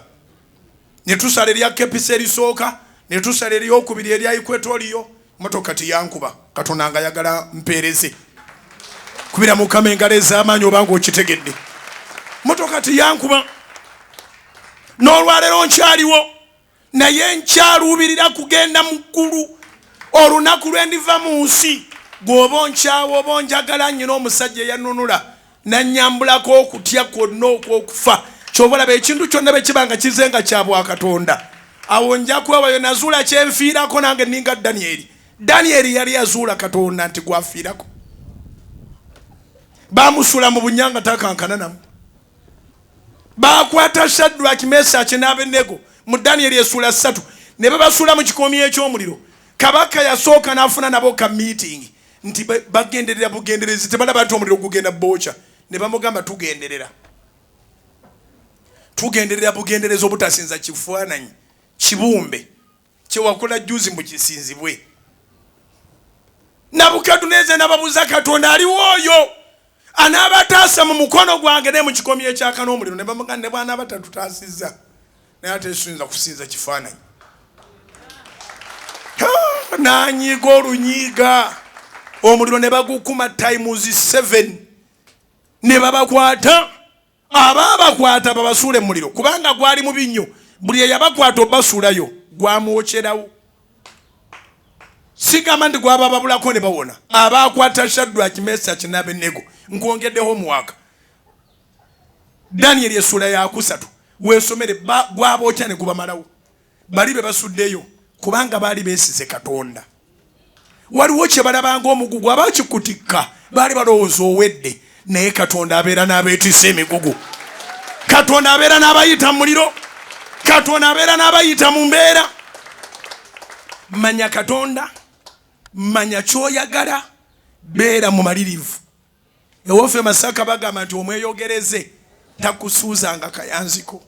ne tusala erya kepisi erisooka ne tusala eryokubiri erya ikwetoliyo motoka tiyankuba katonda nga ayagala mpeereze kubira mukama engalo ez'amaanyi obanga okitegedde motoka tiyankuba n'olwaleero nkyaliwo naye nkyaluubirira kugenda mu ggulu olunaku lwe ndiva mu nsi gw'oba onkyawa oba onjagala nnyina omusajja eyanunula nanyambulako okutya kwonna okw'okufa kyova olaba ekintu kyonna bwe kiba nga kize nga kya bwakatonda awo nja kwewayo nazuula kyenfiirako nange ninga Danyeri yali yazuula katonda nti gwafiirako bamusula mu bunyanga takankana namu bakwata Shadraki Mesaki n'Abenego mu Danyeri esula 3 ne babasula mu kikomi eky'omuliro kabaka yasooka n'afuna nabo ka meeting nti bagenderera bugenderezi tebalaba ati omuliro gugenda bocha ne bamugamba tugenderera bugendereza obutasinza kifaananyi kibumbe kyewakola juzi mu kisinzibwe Nabukaduneza n'ababuuza katonda aliwo oyo anaabataasa mu mukono gwange ne mu kikomi ekyaka n'omuliro ne bamugamba ne bwana batatutaasizza naye ate esinza kusinza kifaananyi nanyiga olunyiiga omuliro ne bagukuma times 7 ne babakwata ababakwata babasuule mu muliro kubanga gwali mu binnyo buli eyabakwata obasuulayo gwamwokyerawo sigamba nti gwaba babulako ne bawona abakwata Shadraki Mesaki n'Abenego nkwongeddeho omwaka Danyeri esula ya 3 weesomere gwabookya ne gubamalawo bali be basuddeyo kubanga baali beesize katonda waliwo kye balabanga omugugu abakikutikka baali balowooza owedde naye katonda abeera n'abeetisa emigugu katonda abeera n'abayita mu muliro katonda abeera n'abayita mu mbeera manya katonda manya kyoyagala beera mu malirivu ewaffe Masaka bagamba nti omweyogereze takusuuzanga kayanziko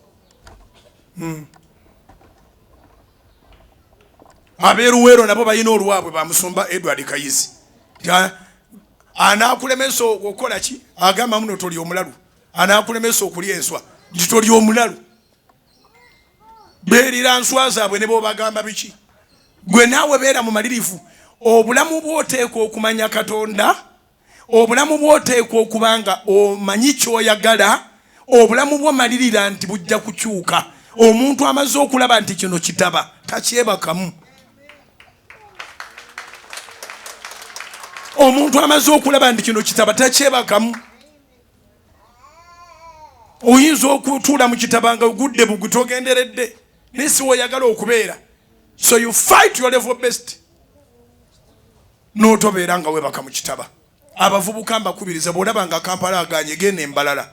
abeeruweero nabo balina olwabwe bamusumba Edward Kayizi anaakulemesa okukola ki agamba muno toli omulalu anaakulemesa okulya enswa nti toli omulalu beerira nswa zaabwe ne boobagamba biki gwe naawe beera mu malirivu obulamu bw'oteekwa okumanya katonda obulamu bw'oteekwa okubanga omanyi kyoyagala obulamu bw'omalirira nti bujja kukyuka omuntu amaze okulaba nti kino kitaba takyebakamu omuntu amaze okulaba nti kino kitaba takyebakamu oyinza okutuula mu kitabanga ogudde bugutogenderedde nesi woyagala okubeera. So you fight your level best n'otobeera nga webaka mu kitaba. Abavubuka mbakubiriza bw'olaba nga Kampala aganye genda Embalala.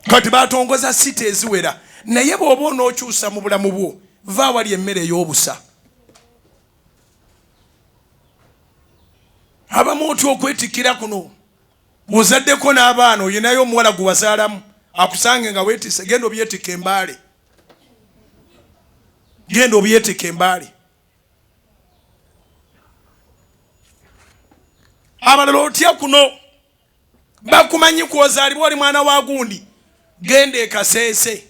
Kati batongoza site eziwera naye bw'oba onookyusa mu bulamu bwo va wali emmere ey'obusa. Abamu otya okwetikira kuno ozaddeko n'abaana oyinayo omuwala gwe wazaalamu akusange nga weetise genda obyetika embaale. Genda obyetika embaale. Abalala otya kuno bakumanyi kwozaalibwa oli mwana wa gundi genda e Kaseese.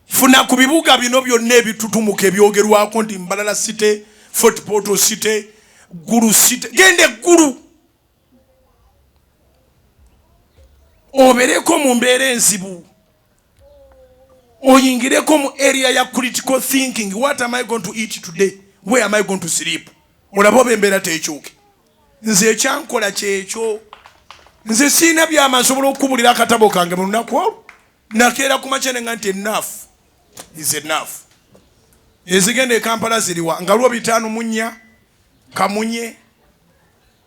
Funa ku bibuga bino byonna ebitutumuka ebyogerwako nti Mbalala City, Fort Portal City, Gulu City. Genda eggulu obereko mu mbeera enzibu. Oyingireko mu area ya critical thinking. What am I going to eat today? Where am I going to sleep? Olaba oba embeera tekyuke. Nze ekyankola kyekyo. Nze siina byama nsobola okukubulira akatabo kange mu lunaku olwo. Nakeera ku makya nga nti enough is enough. Ezigenda e Kampala ziriwa nga Lwobitaano Munya, Kamunye,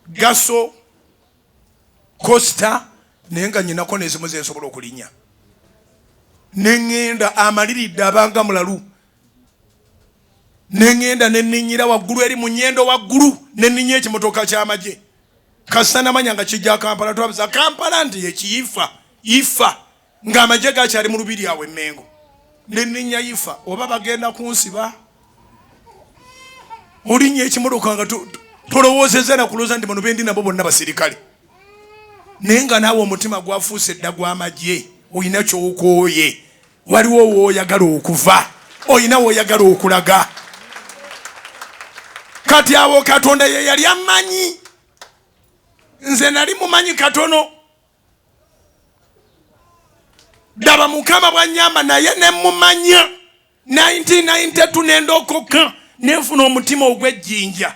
Gaso, Costa, naye nga nyinako n'ezimu ze nsobola okulinya. Nengenda amaliridde abanga mulalu. Nengenda neninyira waggulu eri mu nnyendo waggulu neninya ekimotoka ky'amagye. Kasita namanya nga kijja Kampala twabuza Kampala nti ekiyifa ifa ng'amagye gakyali mu lubiri awo Emmengo. Neninya ifa oba bagenda kunsiba. Olinya ekimotoka nga tolowoozezza na kulooza nti bano bendi nabo bonna basirikale. Naye nga naawe omutima gwafuuse edda gw'amagye. Oyina ky'okooye. Waliwo w'oyagala okuva. Oyina w'oyagala okulaga. Kati awo Katonda ye yali amanyi. Nze nali mumanyi katono. Daba Mukama bwanyamba naye ne mumanya. 1992 nendokoka nenfuna omutima ogw'ejjinja.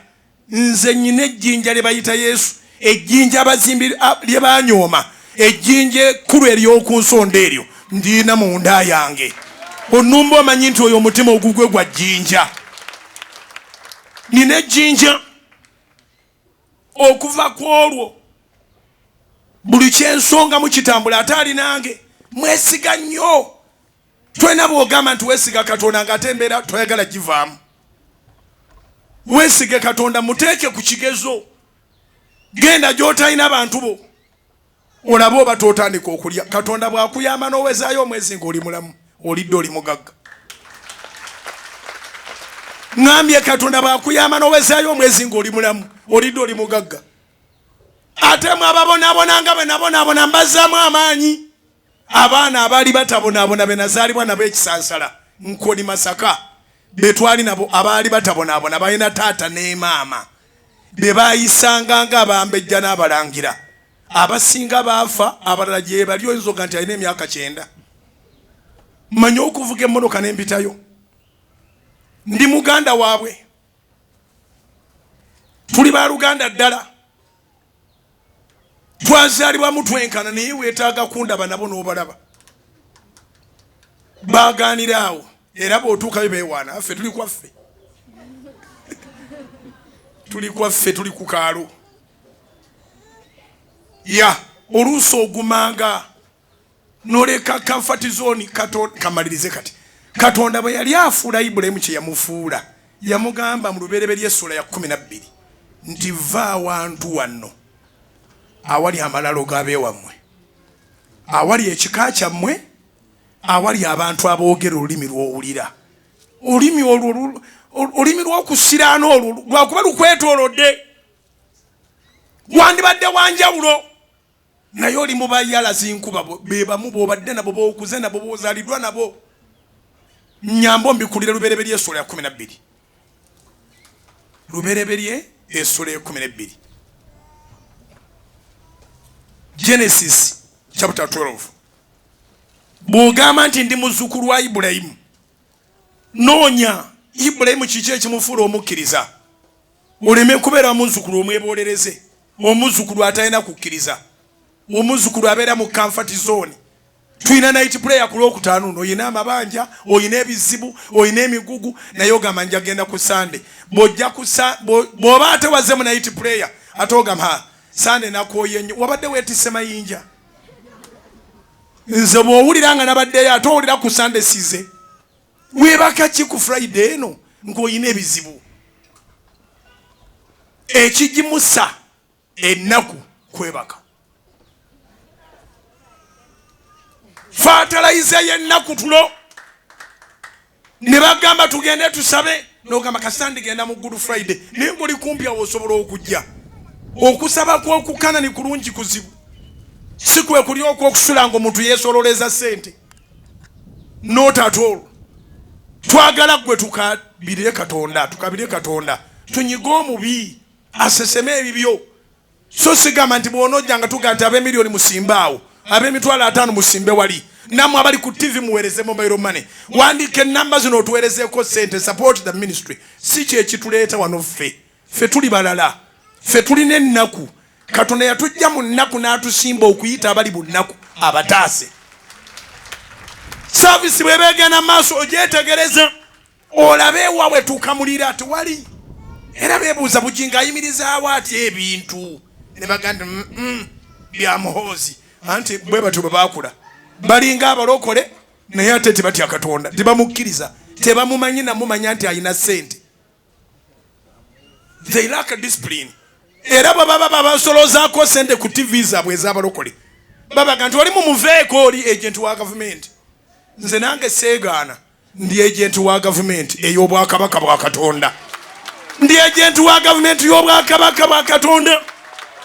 Nze nyina ejjinja lye bayita Yesu. Ejjinja abazimbi lye banyooma. Ejjinja ekkulu ery'oku nsonda eryo ndiina mu nda yange. Onumba omanyi nti oyo omutima ogugwe gwa jjinja. Nina ejjinja. Okuva ku olwo buli kyensonga mu kitambula ate ali nange. Mwesiga nnyo. Twena bw'ogamba nti weesiga Katonda ng'ate embeera toyagala givaamu. Weesige Katonda muteeke ku kigezo. Genda gy'otalina abantu bo. Olaba oba tootandika okulya. Katonda bw'akuyamba n'owezaayo omwezi ng'oli mulamu. Olidde oli mugagga. Ngambye Katonda bw'akuyamba n'owezaayo omwezi ng'oli mulamu. Olidde oli mugagga. Ate mwe ababonaabona nga bwe nabonaabona mbazzaamu amaanyi. Abaana abaali batabonaabona be nazaalibwa nabo ekisansala. Nkoni Masaka. Be twali nabo abaali batabonaabona balina taata ne maama. Be baayisanga ng'abambejja n'abalangira. Abasinga baafa abalala gye bali oyinza nti alina emyaka 9. Mmanyi okuvuga emmotoka n'empitayo. Ndi muganda waabwe. Tuli ba Luganda ddala. Twazaalibwamu twenkana naye weetaaga kundaba nabo n'obalaba. Baaganira awo era bw'otuukayo beewaana. Ffe tuli kwaffe. Tuli kwaffe tuli ku kaalo. Ya oluusi ogumanga n'oleka comfort zone. Kamalirize kati. Katonda bwe yali afuula Ibulayimu kye yamufuula yamugamba mu Lubereberye Essula ya 12 nti va awantu wano awali amalalo g'abeewammwe, awali ekika kyammwe, awali abantu aboogera olulimi lw'owulira. Olulimi lw'okusiraana olwo lwakuba lukwetoolodde. Wandibadde wanjawulo naye oli mu bayala zinkuba be bamu bw'obadde nabo b'okuze nabo b'ozaaliddwa nabo. Nyambo mbikulira Lubereberye Essula ya 12. Lubereberye Essula ya 12. Genesis chapter 12. Bw'ogamba nti ndi muzzukulu wa Ibulayimu, noonya Ibulayimu kiki ekimufuula omukkiriza oleme kubeera muzzukulu omwebolereze. omuzukulu atalina kukkiriza omuzukulu abeera mu comfort zone tulina night prayer ku Lwokutaano no oyina amabanja oyina ebizibu oyina emigugu naye ogamba nja genda ku Sunday bw'oba ate waze mu night prayer ate ogamba Sunday nakooye nnyo wabadde weetisse mayinja nze bw'owulira nga nabaddeyo ate owulira ku Sunday size weebaka ki ku Friday eno ng'oyina ebizibu ekigimusa ennaku kwebaka fatalize yennaku tulo ne bagamba tugende tusabe n'ogamba kasandi genda mu Good Friday naye ng'oli kumpi awo osobola okujja okusaba kw'okukana ni kulungi kuzibu si kwe kuli okwokusula ng'omuntu yeesololeza ssente not at all twagala gwe tukabire Katonda tunyiga omubi aseseme ebibyo so sigamba nti bw'onojja nga tuga nti ab'emiliyoni musimbaawo ab'emitwalo 5 musimbe wali namwe abali ku TV muweereze mobile money wandike namba zino otuweerezeeko ssente support the ministry si kye kituleeta wano ffe tuli balala ffe tulina ennaku Katonda yatujja mu nnaku n'atusimba okuyita abali mu nnaku abataase service bw'ebeegenda maaso ogyetegereza olabe ewawe tukamulira ati wali era beebuuza bujinga ayimirizaawo ati ebintu ne bagamba bya muhoozi anti bwe batyo bwe baakula balinga abalokole naye ate tebatya Katonda tebamukkiriza tebamumanyi namumanya nti ayina ssente they lack a discipline era bwe baba babasolozaako ssente ku TV zaabwe ez'abalokole babaga nti oli mumuveeko oli agent wa gavumenti nze nange seegaana ndi agent wa gavumenti ey'obwakabaka bwa Katonda ndi agent wa gavumenti y'obwakabaka bwa Katonda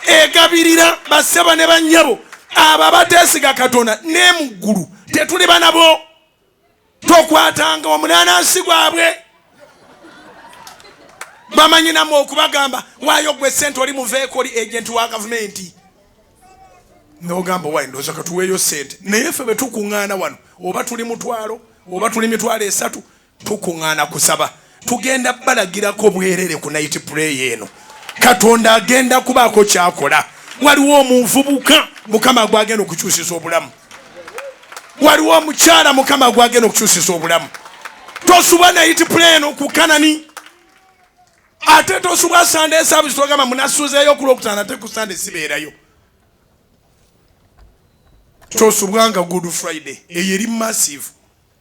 egabirira baseba ne bannyabo abo abateesiga Katonda ne mu ggulu tetuli banabo tokwatanga omunaanansi gwabwe bamanyi namwe okubagamba waayo gwe ssente oli muveeko oli agent wa gavumenti n'ogamba wayi ndowooza katuweeyo ssente naye ffe bwe tukuŋŋaana wano oba tuli mutwalo oba tuli mitwalo 3 tukuŋŋaana kusaba tugenda balagirako bwerere ku night prayer eno Katonda agenda kubaako kyakola waliwo omunvubuka Mukama gwagenda okukyusisa obulamu waliwo omukyala Mukama gwagenda okukyusisa obulamu tosuba night prayer eno ku Kanani ate tosuba Sunday service togamba munasuzeeyo ku Lwokutaano ate ku Sunday sibeerayo tosubwanga Good Friday eyo eri massive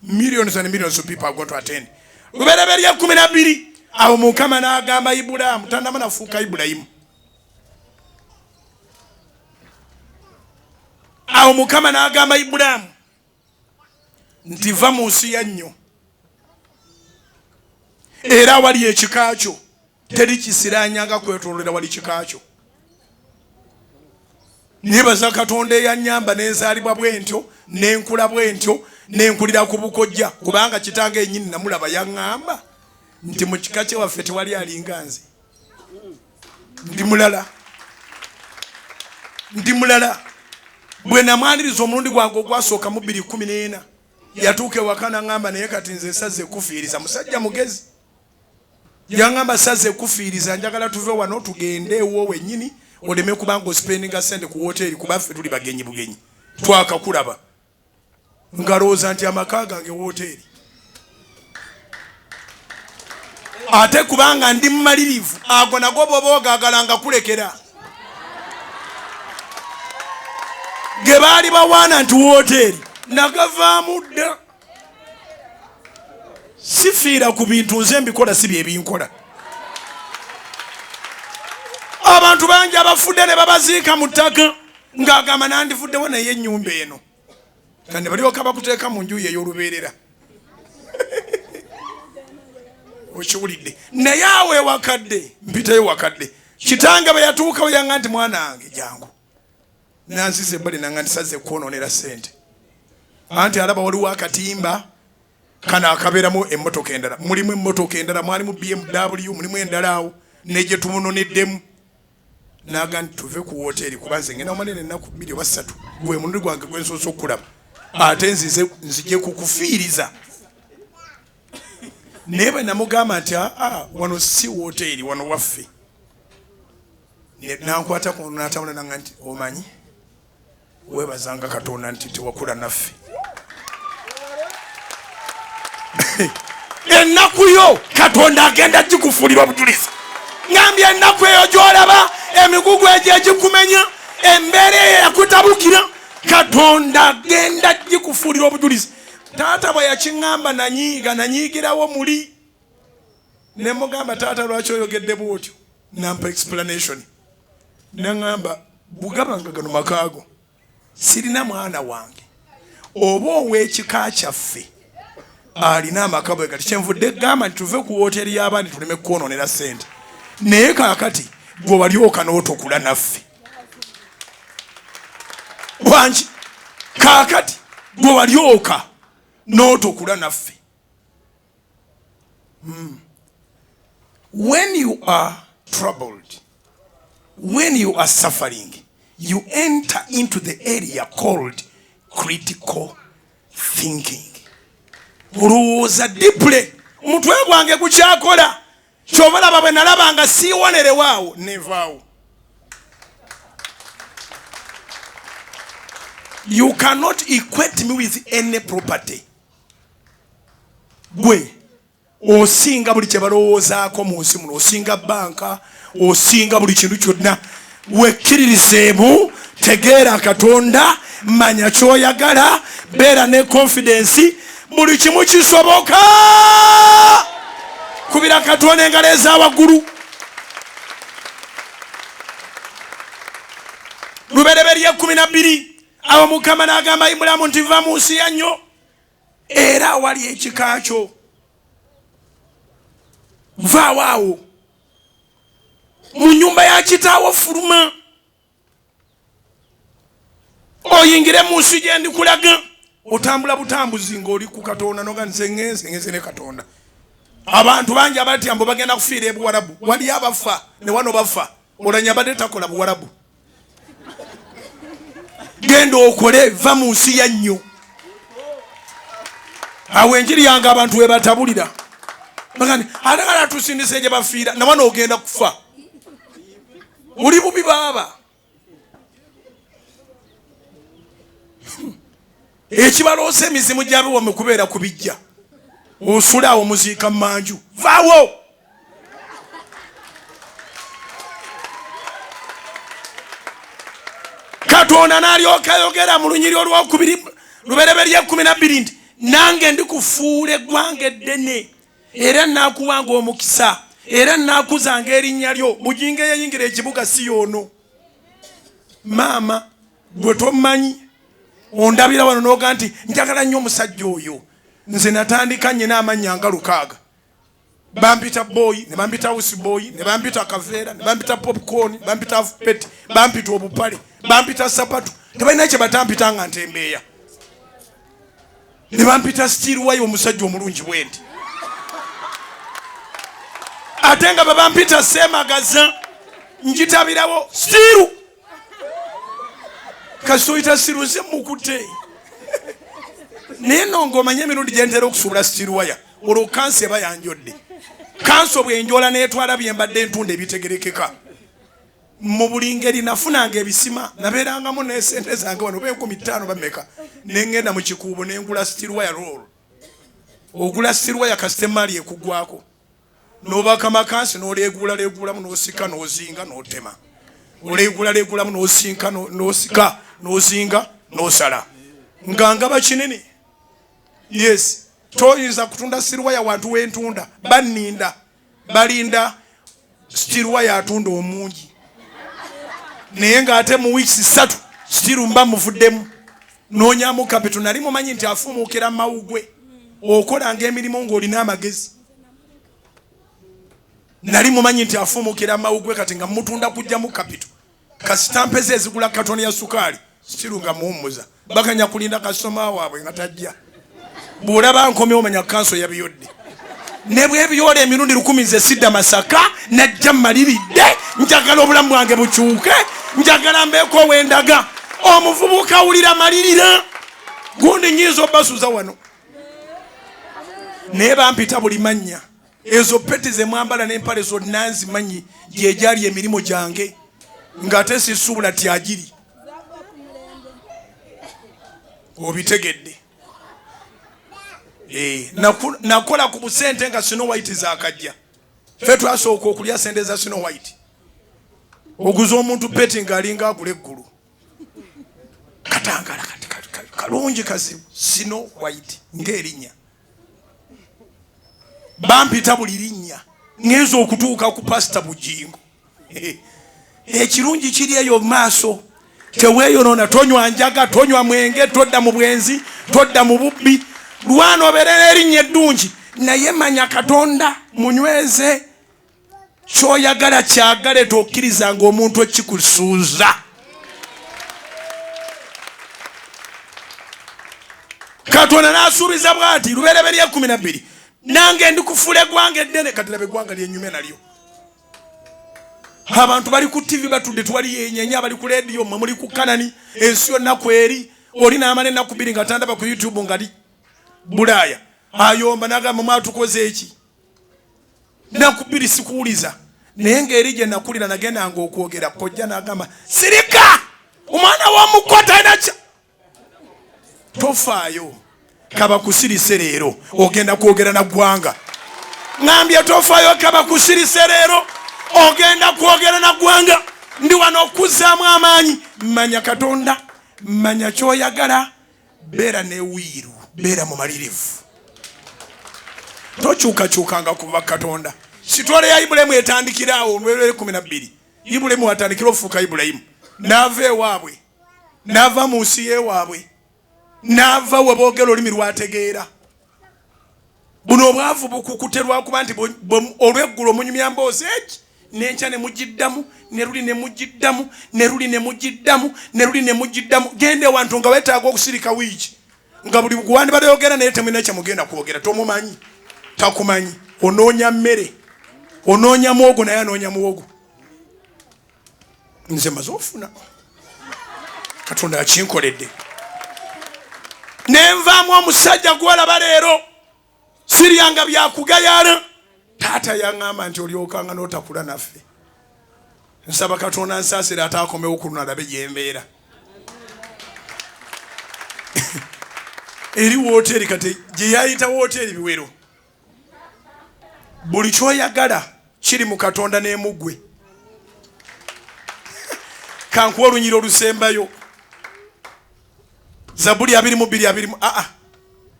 millions and millions of people are going to attend lubereberye 12 awo Mukama n'agamba Ibulayimu tandama nafuuka Ibulayimu awo Mukama n'agamba Ibulayimu nti va mu nsi ya nnyo era wali ekika kyo teri kisiranyanga kwetolera wali kika kyo nebaza Katonda eyanyamba n'enzaalibwa bwentyo n'enkula bwentyo n'enkulira ku bukojja kubanga kitange ennyini namulaba yaŋŋamba nti mu kika kye waffe tewali alinga nze ndi mulala bwe namwaniriza omulundi gwange ogwasooka mu 2014 yatuuka ewaka n'aŋŋamba naye kati nze saze kufiiriza musajja mugezi yaŋŋamba saze kufiiriza njagala tuve wano tugende ewo wennyini oleme kubanga osipendinga ssente ku woteeri kuba ffe tuli bagenyi bugenyi twakakulaba ngalowooza nti amaka gange woteeri ate kubanga ndi mumalirivu ago nago bwoba ogaagalanga kulekera ge baali bawaana nti woteeri nagavaamu dda sifiira ku bintu nze mbikola si bye binkola abantu bangi abafudde ne babaziika mu ttaka ng'agamba nandivuddewo naye ennyumba eno kandi balyoka bakuteeka mu nju ey'olubeerera okiwulidde naye awo ewakadde mpitayo wakadde kitange bwe yatuukawo yanga nti mwana wange jangu nansiza ebbali nanga nti saze kwonoonera ssente anti alaba waliwo akatimba kano akabeeramu emmotoka endala mulimu emmotoka endala mwalimu BMW mulimu endala awo negye tumunoneddemu naga nti tuve ku woteeri kuba nze ngenda omanene ennaku 2 oba 3 gwe mulundi gwange gwensoose okulaba ate nzije kukufiiriza naye bwe namugamba nti wano si woteeri wano waffe nankwata ku natawula nanga nti omanyi webazanga Katonda nti tewakula naffe ennaku yo Katonda agenda gikufuulira obujulizi ngambye ennaku eyo gy'olaba emigugu egyo egikumenya embeera eyo yakutabukira Katonda agenda gikufuulira obujulizi. Taata bwe yakiŋŋamba nanyiigirawo muli ne mugamba taata lwaki oyogedde bwotyo nampa explanation naŋŋamba bugabanga gano makaago sirina mwana wange oba ow'ekika kyaffe alina amaka bwe gati kyenvudde gamba nti tuve ku wooteri y'abaani tuleme kwonoonera ssente naye kaakati gwe walyoka n'otokula naffe wangi kaakati gwe walyoka n'otokula naffe. When you are troubled, when you are suffering, you enter into the area called critical thinking. Olowooza deeply omutwe gwange gukyakola kyobalaba bwe nalabanga siiwonerewaawo nevaawo. You cannot equate me with any property. Gwe osinga buli kye balowoozaako mu nsi muno, osinga banka, osinga buli kintu kyonna. Wekkiririzeemu, tegeera Katonda, manya ky'oyagala, beera ne confidence, buli kimu kisoboka. Kubira Katonda engalo ez'awaggulu. Lubereberye 12 awo Mukama n'agamba Ibulaamu nti va mu nsi ya nnyo era wali ekika kyo. Vaawo awo mu nnyumba ya kitaawo fuluma oyingire mu nsi gye ndikulaga. Otambula butambuzi ng'oli ku Katonda noga nzengenze ne Katonda. Abantu bangi abatya mbo bagenda kufiira e Buwarabu. Wali abafa ne wano bafa olanya badde takola Buwarabu. Genda okole, va mu nsi ya nnyo. Awo enjiri yange abantu we batabulira bagani alagala tusindise gye bafiira na wano ogenda kufa. Oli bubi baaba. Ekibaloosa emizimu gyabiwa mu kubeera kubijja. Osula awo muziika manju. Vaawo. Katonda n'alyoka ayogera mu lunyiri olwokubiri Lubereberye 12 nti nange ndikufuula eggwanga eddene era naakuwanga omukisa era naakuzanga erinnya lyo mujinga eyayingira ekibuga si yoono. Maama gwe tomanyi ondabira wano n'oga nti njagala nnyo omusajja oyo. Nze natandika nnyina amannya nga 6. Bampita boy, ne bampita house boy, ne bampita kaveera, ne bampita popcorn, bampita pet, bampita obupale, bampita sapatu. Tebalina kye batampita nga ntembeeya. Ne bampita steel wire omusajja omulungi bwendi. Ate nga bampita semagaza njitabirawo steel. Kasoita steel nze mukute. Neno ngomanye emirundi gye ntera okusuula steel wire. Olwo kansi eba yanjodde. Kanso bwenjola n'etwala byembadde entunda ebitegerekeka. Mu buli ngeri nafunanga ebisima nabeerangamu n'esente zange wano $50 bameka nengenda mu kikuubo nengula steel wire roll. Ogula steel wire kastemali ekugwako n'obaka makansi n'oleegulamu n'osika n'ozinga n'otema. Oleegulamu n'osinka n'osika n'ozinga n'osala ngangaba kinene. Yes, toyinza kutunda steel wire wantu w'entunda banninda balinda steel wire atunda omungi. Naye ng'ate mu weeks 3 steel mba muvuddemu noonyamu capital. Nali mumanyi nti afumuukira mawugwe okolanga emirimu ng'olina amagezi. Nali mumanyi nti afumuukira mawugwe kati nga mutunda kujjamu capital. Kasitampe ze ezigula katoni ya sukaali steel nga muwummuza baganya kulinda kasoma waabwe nga tajja. Bw'olaba nkomye omanya kanso yabiyodde. Ne bw'ebiyoola emirundi 1000 nze sidda Masaka najja mmaliridde. Njagala obulamu bwange bukyuke. Njagala mbeeko wendaga. Omuvubuka awulira malirira. Gundi nyinza obasuza wano. Naye bampita buli mannya. Ezo peti ze mwambala n'empale zonna nzimanyi gye gyali emirimu gyange. ngate sisubula tyagiri obitegedde. Nakola ku busente nga Snow White zakajja. Ffe twasooka okulya sente za Snow White. Oguza omuntu peti ng'alinga agula eggulu. Katangala kalungi kazibu Snow White ng'erinnya. Bampita buli linnya ngenza okutuuka ku Pastor Bujingo. Ekirungi kiri eyo maaso. Teweeyonoona, tonywa njaga, tonywa mwenge, todda mu bwenzi, todda mu bubbi. Lwana obeera erinnya eddungi naye manya Katonda munyweze. Kyoyagala kyagale tokkirizanga omuntu ekikusuuza. Katonda n'asuubiza bw'ati Lubereberye 12 nange ndikufuula eggwanga eddene. Kati laba eggwanga lyenyume nalyo. Abantu bali ku TV batudde twali yenyenya, bali ku radio mwe muli ku Kanani, ensi yonna kweri. Oli n'amala ennaku 2 nga tandaba ku YouTube ngali Bulaaya ayomba n'agamba mwatukoze eki. Ennaku 2 sikuwuliza. Naye ng'eri gye nakulira nagendanga okwogera kojja n'agamba sirika omwana w'omukota ayinakya. Tofaayo kaba kusirise leero ogenda kwogera na ggwanga. Ngambye tofaayo kaba kusirise leero ogenda kwogera na ggwanga. Ndi wano okuzzaamu amaanyi. Manya Katonda, manya kyoyagala, beera newiiru, beera mumalirivu. Tokyukakyukanga kuva Katonda. Sitwale ya Ibulayimu etandikira awo Lubereberye 12. Ibulayimu atandikira ofuuka Ibulayimu. N'ava ewaabwe, n'ava mu nsi y'ewaabwe, n'ava we boogera olulimi lwategeera. Buno obwavu bukukute lwakuba nti olw'eggulu omunyumya mboozi eki n'enkya ne mugiddamu, ne luli ne mugiddamu, ne luli ne mugiddamu, ne luli ne mugiddamu. Gende wantu nga weetaaga okusirika wiiki nga buli guwandi balyogera naye temulina kyamugenda kwogera. Tomumanyi, takumanyi. Onoonya mmere, onoonya muwogo naye anoonya muwogo. Nze maze ofuna. Katonda yakinkoledde. Nenvaamu omusajja gwolaba leero siryanga byakugayana. Taata yaŋŋamba nti olyokanga n'otakula naffe. Nsaba Katonda nsaasire ataakomewo kuluna alabe gye mbeera. Eri wooteri kati gye yayita wooteri biwero. Buli kyoyagala kiri mu Katonda n'emuggwe. Kankuwa olunyiri olusembayo. Zaburi 22:20.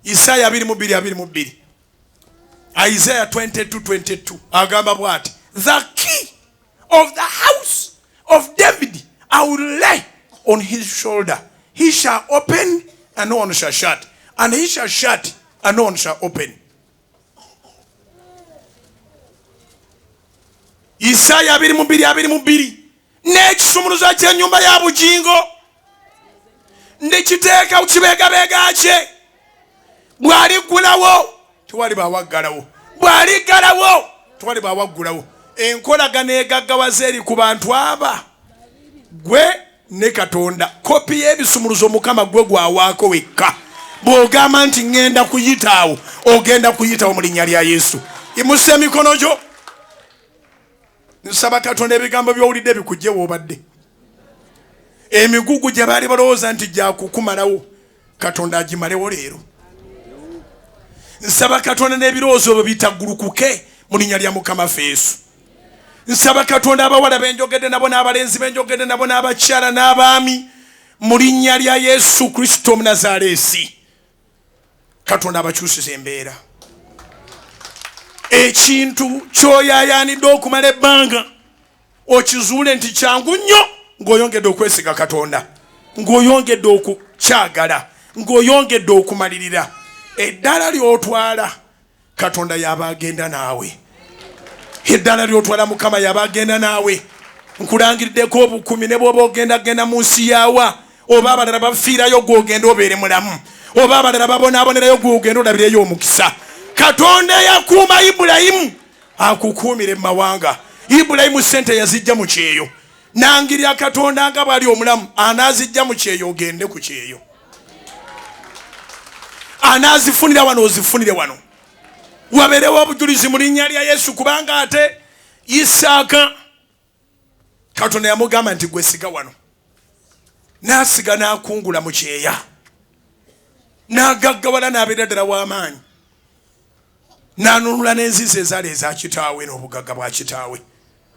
Isaya 22:22. Isaiah 22:22. Agamba bwati. The key of the house of David I will lay on his shoulder. He shall open and no one shall shut. And he shall shut and no one shall open. Isaya 22:22. N'ekisumuluzo ky'ennyumba ya Bujingo ndikiteeka ku kibegabeega kye. Bw'aliggulawo tewali bawaggalawo, bw'aliggalawo tewali bawaggulawo. Enkolagana egaggawaza eri ku bantu aba gwe ne Katonda. Kopi y'ebisumuluzo Mukama gwe gwawaako wekka. Bw'ogamba nti ŋŋenda kuyitaawo ogenda kuyitawo mu linnya lya Yesu. Imusa emikono gyo. Nsaba Katonda ebigambo by'owulidde bikujje w'obadde. Emigugu gye baali balowooza nti gyakukumalawo Katonda agimalewo leero. Nsaba Katonda n'ebirowoozo byo bitaggulukuke mu linnya lya Mukama Yesu. Nsaba Katonda abawala benjogedde nabo n'abalenzi benjogedde nabo n'abakyala n'abaami mu linnya lya Yesu Kristo Omunazaalesi. Katonda abakyusiza embeera. Ekintu kyoyaayaanidde okumala ebbanga okizuule nti kyangu nnyo ng'oyongedde okwesiga Katonda, ng'oyongedde okukyagala, ng'oyongedde okumalirira. Eddala ly'otwala Katonda y'aba agenda naawe. Eddala ly'otwala Mukama y'aba agenda naawe. Nkulangiddeko obukumi ne bw'oba ogenda mu nsi yaawa, oba abalala bafiirayo gw'ogenda obeere mulamu, oba abalala babonaabonerayo gw'ogenda olabireyo omukisa. Katonda yakuuma Ibulayimu akukuumire mu mawanga. Ibulayimu sente yazijja mu kyeyo. Nangirya Katonda nga bw'ali omulamu anaazijja mu kyeyo ogende ku kyeyo. Anaazifunira wano ozifunire wano. Wabeerewo obujulizi mu linnya lya Yesu kubanga ate Isaaka Katonda yamugamba nti gwe siga wano. N'asiga n'akungula mu kyeya. N'agaggawala n'abeera ddala w'amaanyi. N'anunula n'enzizi ezaali eza kitaawe n'obugagga bwa kitaawe.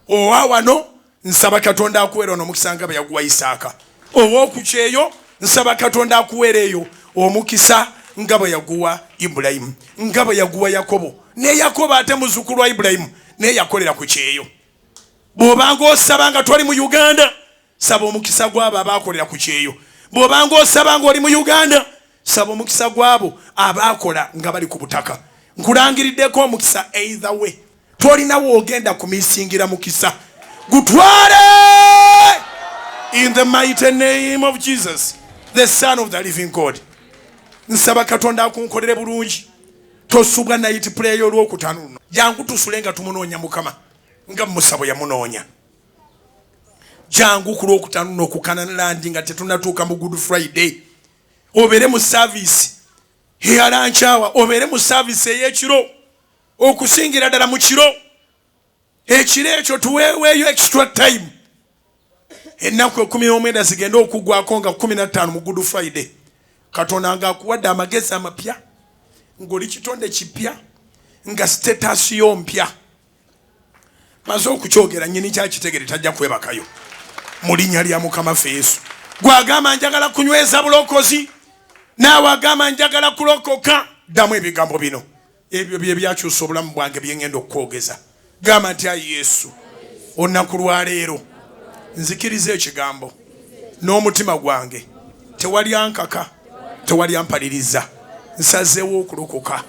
Owa wano nsaba Katonda akuweera omukisa nga bwe yaguwa Isaaka. Ow'oku kyeyo nsaba Katonda akuweera eyo omukisa nga bwe yaguwa Ibulayimu, nga bwe yaguwa Yakobo. Ne Yakobo ate muzzukulu wa Ibulayimu naye yakolera ku kyeyo. Bw'obanga osaba nga twali mu Uganda, saba omukisa gw'abo abaakolera ku kyeyo. Bw'obanga osaba nga oli mu Uganda, saba omukisa gw'abo abaakola nga bali ku butaka. Nkulangiriddeko omukisa either way. Tolinawo ogenda kumisingira mukisa. Gutwale in the mighty name of Jesus, the Son of the living God. Nsaba Katonda akunkolere bulungi. Tosubwa night prayer olw'okutaano luno. Jangu tusule nga tumunoonya Mukama nga Musabo yamunoonya. Jangu ku lw'okutaano luno okukanalandi nga tetunnatuuka mu Good Friday. Obeere mu service eyalancawa, obeere mu service ey'ekiro, okusingira ddala mu kiro. Ekiro ekyo tuweeweeyo extra time. Ennaku 19 zigenda okuggwako nga 15 mu Good Friday. Katonda nga akuwadde amagezi amapya, ng'oli kitonde kipya, nga status yo mpya. Maze okukyogera nnyini kyakitegere tajja kwebakayo mu linnya lya Mukama ffe Yesu. Gwagamba njagala kunyweza bulokozi, naawe agamba njagala kulokoka. Ddamu ebigambo bino, ebyo bye byakyusa obulamu bwange bye ngenda okwogeza. Gamba nti ayi Yesu, olunaku lwa leero nzikiriza ekigambo n'omutima gwange, tewali ankaka, tewali ampaliriza. Nsazeewo okulokoka.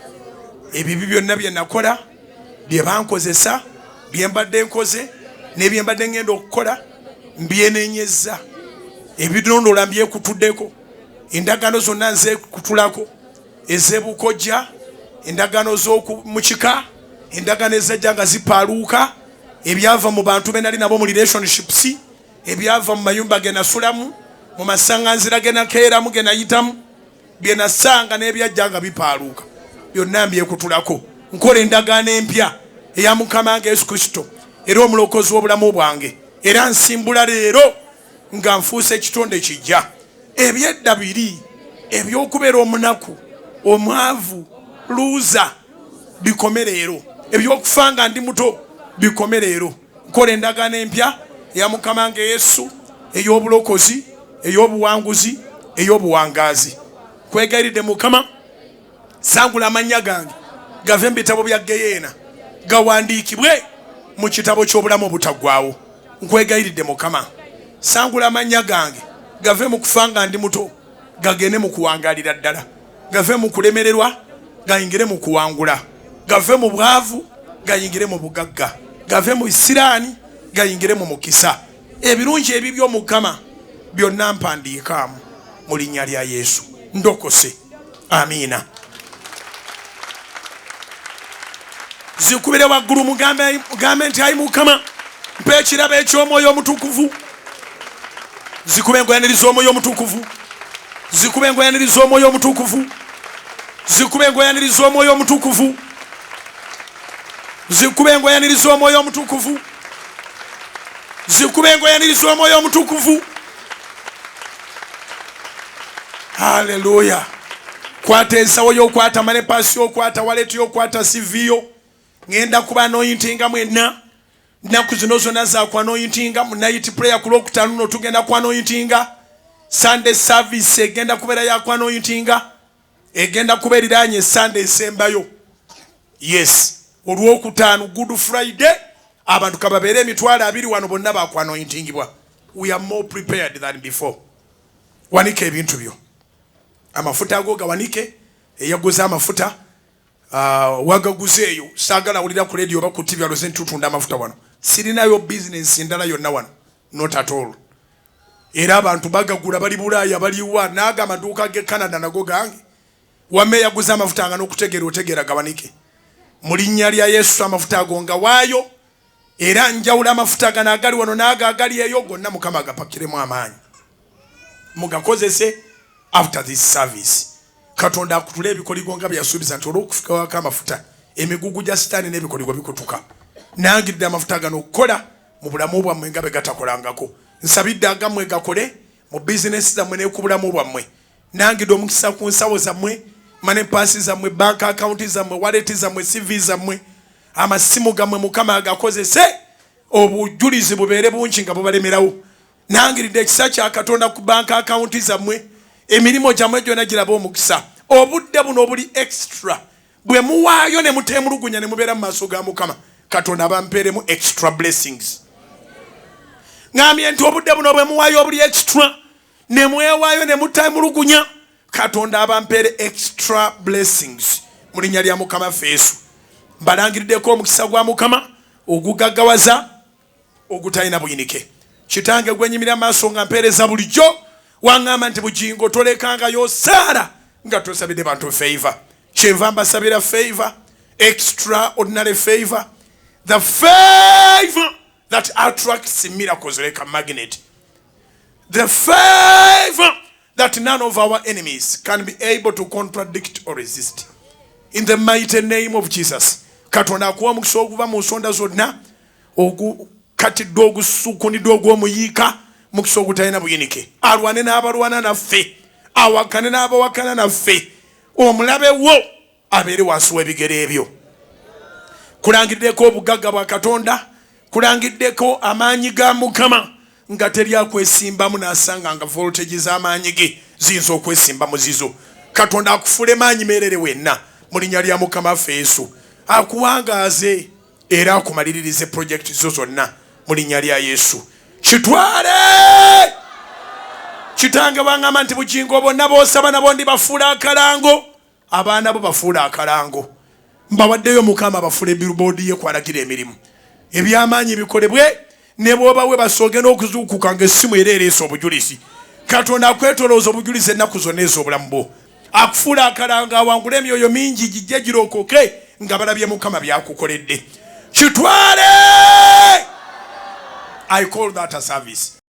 Ebibi byonna bye nakola, bye bankozesa, bye mbadde nkoze n'ebye mbadde ngenda okukola, mbyenenyezza. Ebidondola mbyekutuddeko, endagaano zonna nzeekutulako, ez'ebukojja, endagaano z'okumukika, endagaano ezajja nga zipaaluuka, ebyava mu bantu be nali nabo mu relationships, ebyava mu mayumba ge nasulamu, mu masaŋŋanzira ge nakeeramu ge nayitamu, bye nasanga n'ebyajja nga bipaaluuka, byonna mbyekutulako. Nkola endagaano empya eya Mukama wange Yesu Kristo era omulokozi w'obulamu bwange, era nsimbula leero nga nfuuse ekitonde kijja. Ebyedda biri eby'okubeera omunaku, omwavu, luuza, bikome leero. Eby'okufa nga ndi muto, bikome leero. Nkola endagaano empya eya Mukama wange Yesu, ey'obulokozi, ey'obuwanguzi, ey'obuwangaazi. Kwegayiridde Mukama, sangula amannya gange gave mu bitabo bya Geyeena, gawandiikibwe mu kitabo ky'obulamu obutaggwaawo. Nkwegayiridde Mukama, sangula amannya gange gave mu kufa nga ndi muto, gagende mu kuwangaalira ddala. Gave mu kulemererwa, gayingire mu kuwangula. Gave mu bwavu, gayingire mu bugagga. Gave mu isiraani, gayingire mu mukisa. Ebirungi ebibyo Mukama byonna mpandiikaamu mu linnya lya Yesu. Ndokose. Amiina. Zikubire waggulu mugambe nti ayi Mukama, mpa ekirabo eky'Omwoyo Omutukuvu. Zikube engoyaniriza Omwoyo Omutukuvu. Zikube engoyaniriza Omwoyo Omutukuvu. Zikube engoyaniriza Omwoyo Omutukuvu. Zikube engoyaniriza Omwoyo Omutukuvu. Zikube engoyaniriza Omwoyo Omutukuvu. Hallelujah. Kwata ensawo y'okwata manepasi y'okwata waleti y'okwata siviyo. Ngenda kuba anointinga mwenna. Nnaku zino zonna za ku anointinga. Mu night prayer ku lwokutaano luno tugenda ku anointinga. Sunday service egenda kubeera ya ku anointinga. Egenda kuba eriraanye Sunday esembayo. Yes. Olwokutaano Good Friday. Abantu kababeere emitwalo 2 wano bonna ba ku anointingibwa. We are more prepared than before. Wanike ebintu byo. Amafuta ago gawanike, eyaguza amafuta wagaguzeeyo. Saagala wulira ku radio oba ku TV aloze ntutunda amafuta wano. Sirinayo business endala yonna wano. Not at all. Era abantu bagagula bali Bulaaya baliwa naaga amaduuka ge Canada nago gange. Wamme yaguza amafuta nga n'okutegeera otegeera gawanike. Mu linnya lya Yesu amafuta ago nga waayo. Era njawula amafuta gano agali wano naaga agali eyo gonna Mukama agapakiremu amaanyi. Mugakozese after this service. Katonda akutule ebikoligo nga byasuubiza nti olw'okufika wako amafuta, emigugu gya sitaani n'ebikoligo bikutuka. Nangidde amafuta gano okukola mu bulamu bwammwe nga bwe gatakolangako. Nsabidde agammwe gakole mu bizinesi zammwe ne ku bulamu bwammwe. Nangidde omukisa ku nsawo zammwe, money passi zammwe, bank account zammwe, wallet zammwe, CV zammwe, amasimu gammwe Mukama agakozese obujulizi bubeere bungi nga bubalemerawo. Nangiridde ekisa kya Katonda ku bank account zammwe, emirimu gyammwe gyonna giraba omukisa. Obudde buno obuli extra bwe muwaayo ne mutemulugunya ne mubeera mu maaso ga Mukama, Katonda abampeeremu extra blessings. Ngambye nti obudde buno bwe muwaayo obuli extra ne mwewaayo ne mutemulugunya, Katonda abampeere extra blessings mu linnya lya Mukama ffe Yesu. Mbalangiriddeko omukisa gwa Mukama ogugaggawaza ogutalina buyinike. Kitange gwenyimira maaso nga mpeereza bulijjo, waŋŋamba nti bugingo tolekangayo saala nga tosabidde bantu favor. Kyenva mbasabira favor, extraordinary favor, the favor that attracts miracles like a magnet, the favor that none of our enemies can be able to contradict or resist. In the mighty name of Jesus, Katonda akuwa omukisa oguva mu nsonda zonna, ogukatiddwa ogusukunidwa ogw'omuyiika, mukisa ogutalina buyinike. Alwane n'abalwana naffe, awakane n'abawakana naffe, omulabe wo abeere wansi w'ebigere ebyo. Kulangiddeko obugagga bwa Katonda, kulangiddeko amaanyi ga Mukama nga teri akwesimbamu n'asanga nga voltage z'amaanyi ge ziyinza okwesimbamu zizo. Katonda akufuule maanyi meerere wenna mu linnya lya Mukama ffe Yesu. Akuwangaaze era akumaliririze project zo zonna mu linnya lya Yesu. Kitwale! Kitange bangamba nti bugingo bonna b'osaba nabo ndibafuula akalango, abaana bo bafuula akalango. Mbawaddeyo Mukama bafuule billboard ye kwalagira emirimu. Ebyamaanyi bikolebwe ne bw'oba we basooge n'okuzuukuka ng'essimu era ereese obujulizi. Katonda akwetolooza obujulizi ennaku zonna ez'obulamu bwo. Akufuula akalango awangula emyoyo mingi gijje girokoke nga balabye Mukama byakukoledde. Kitwale! I call that a service.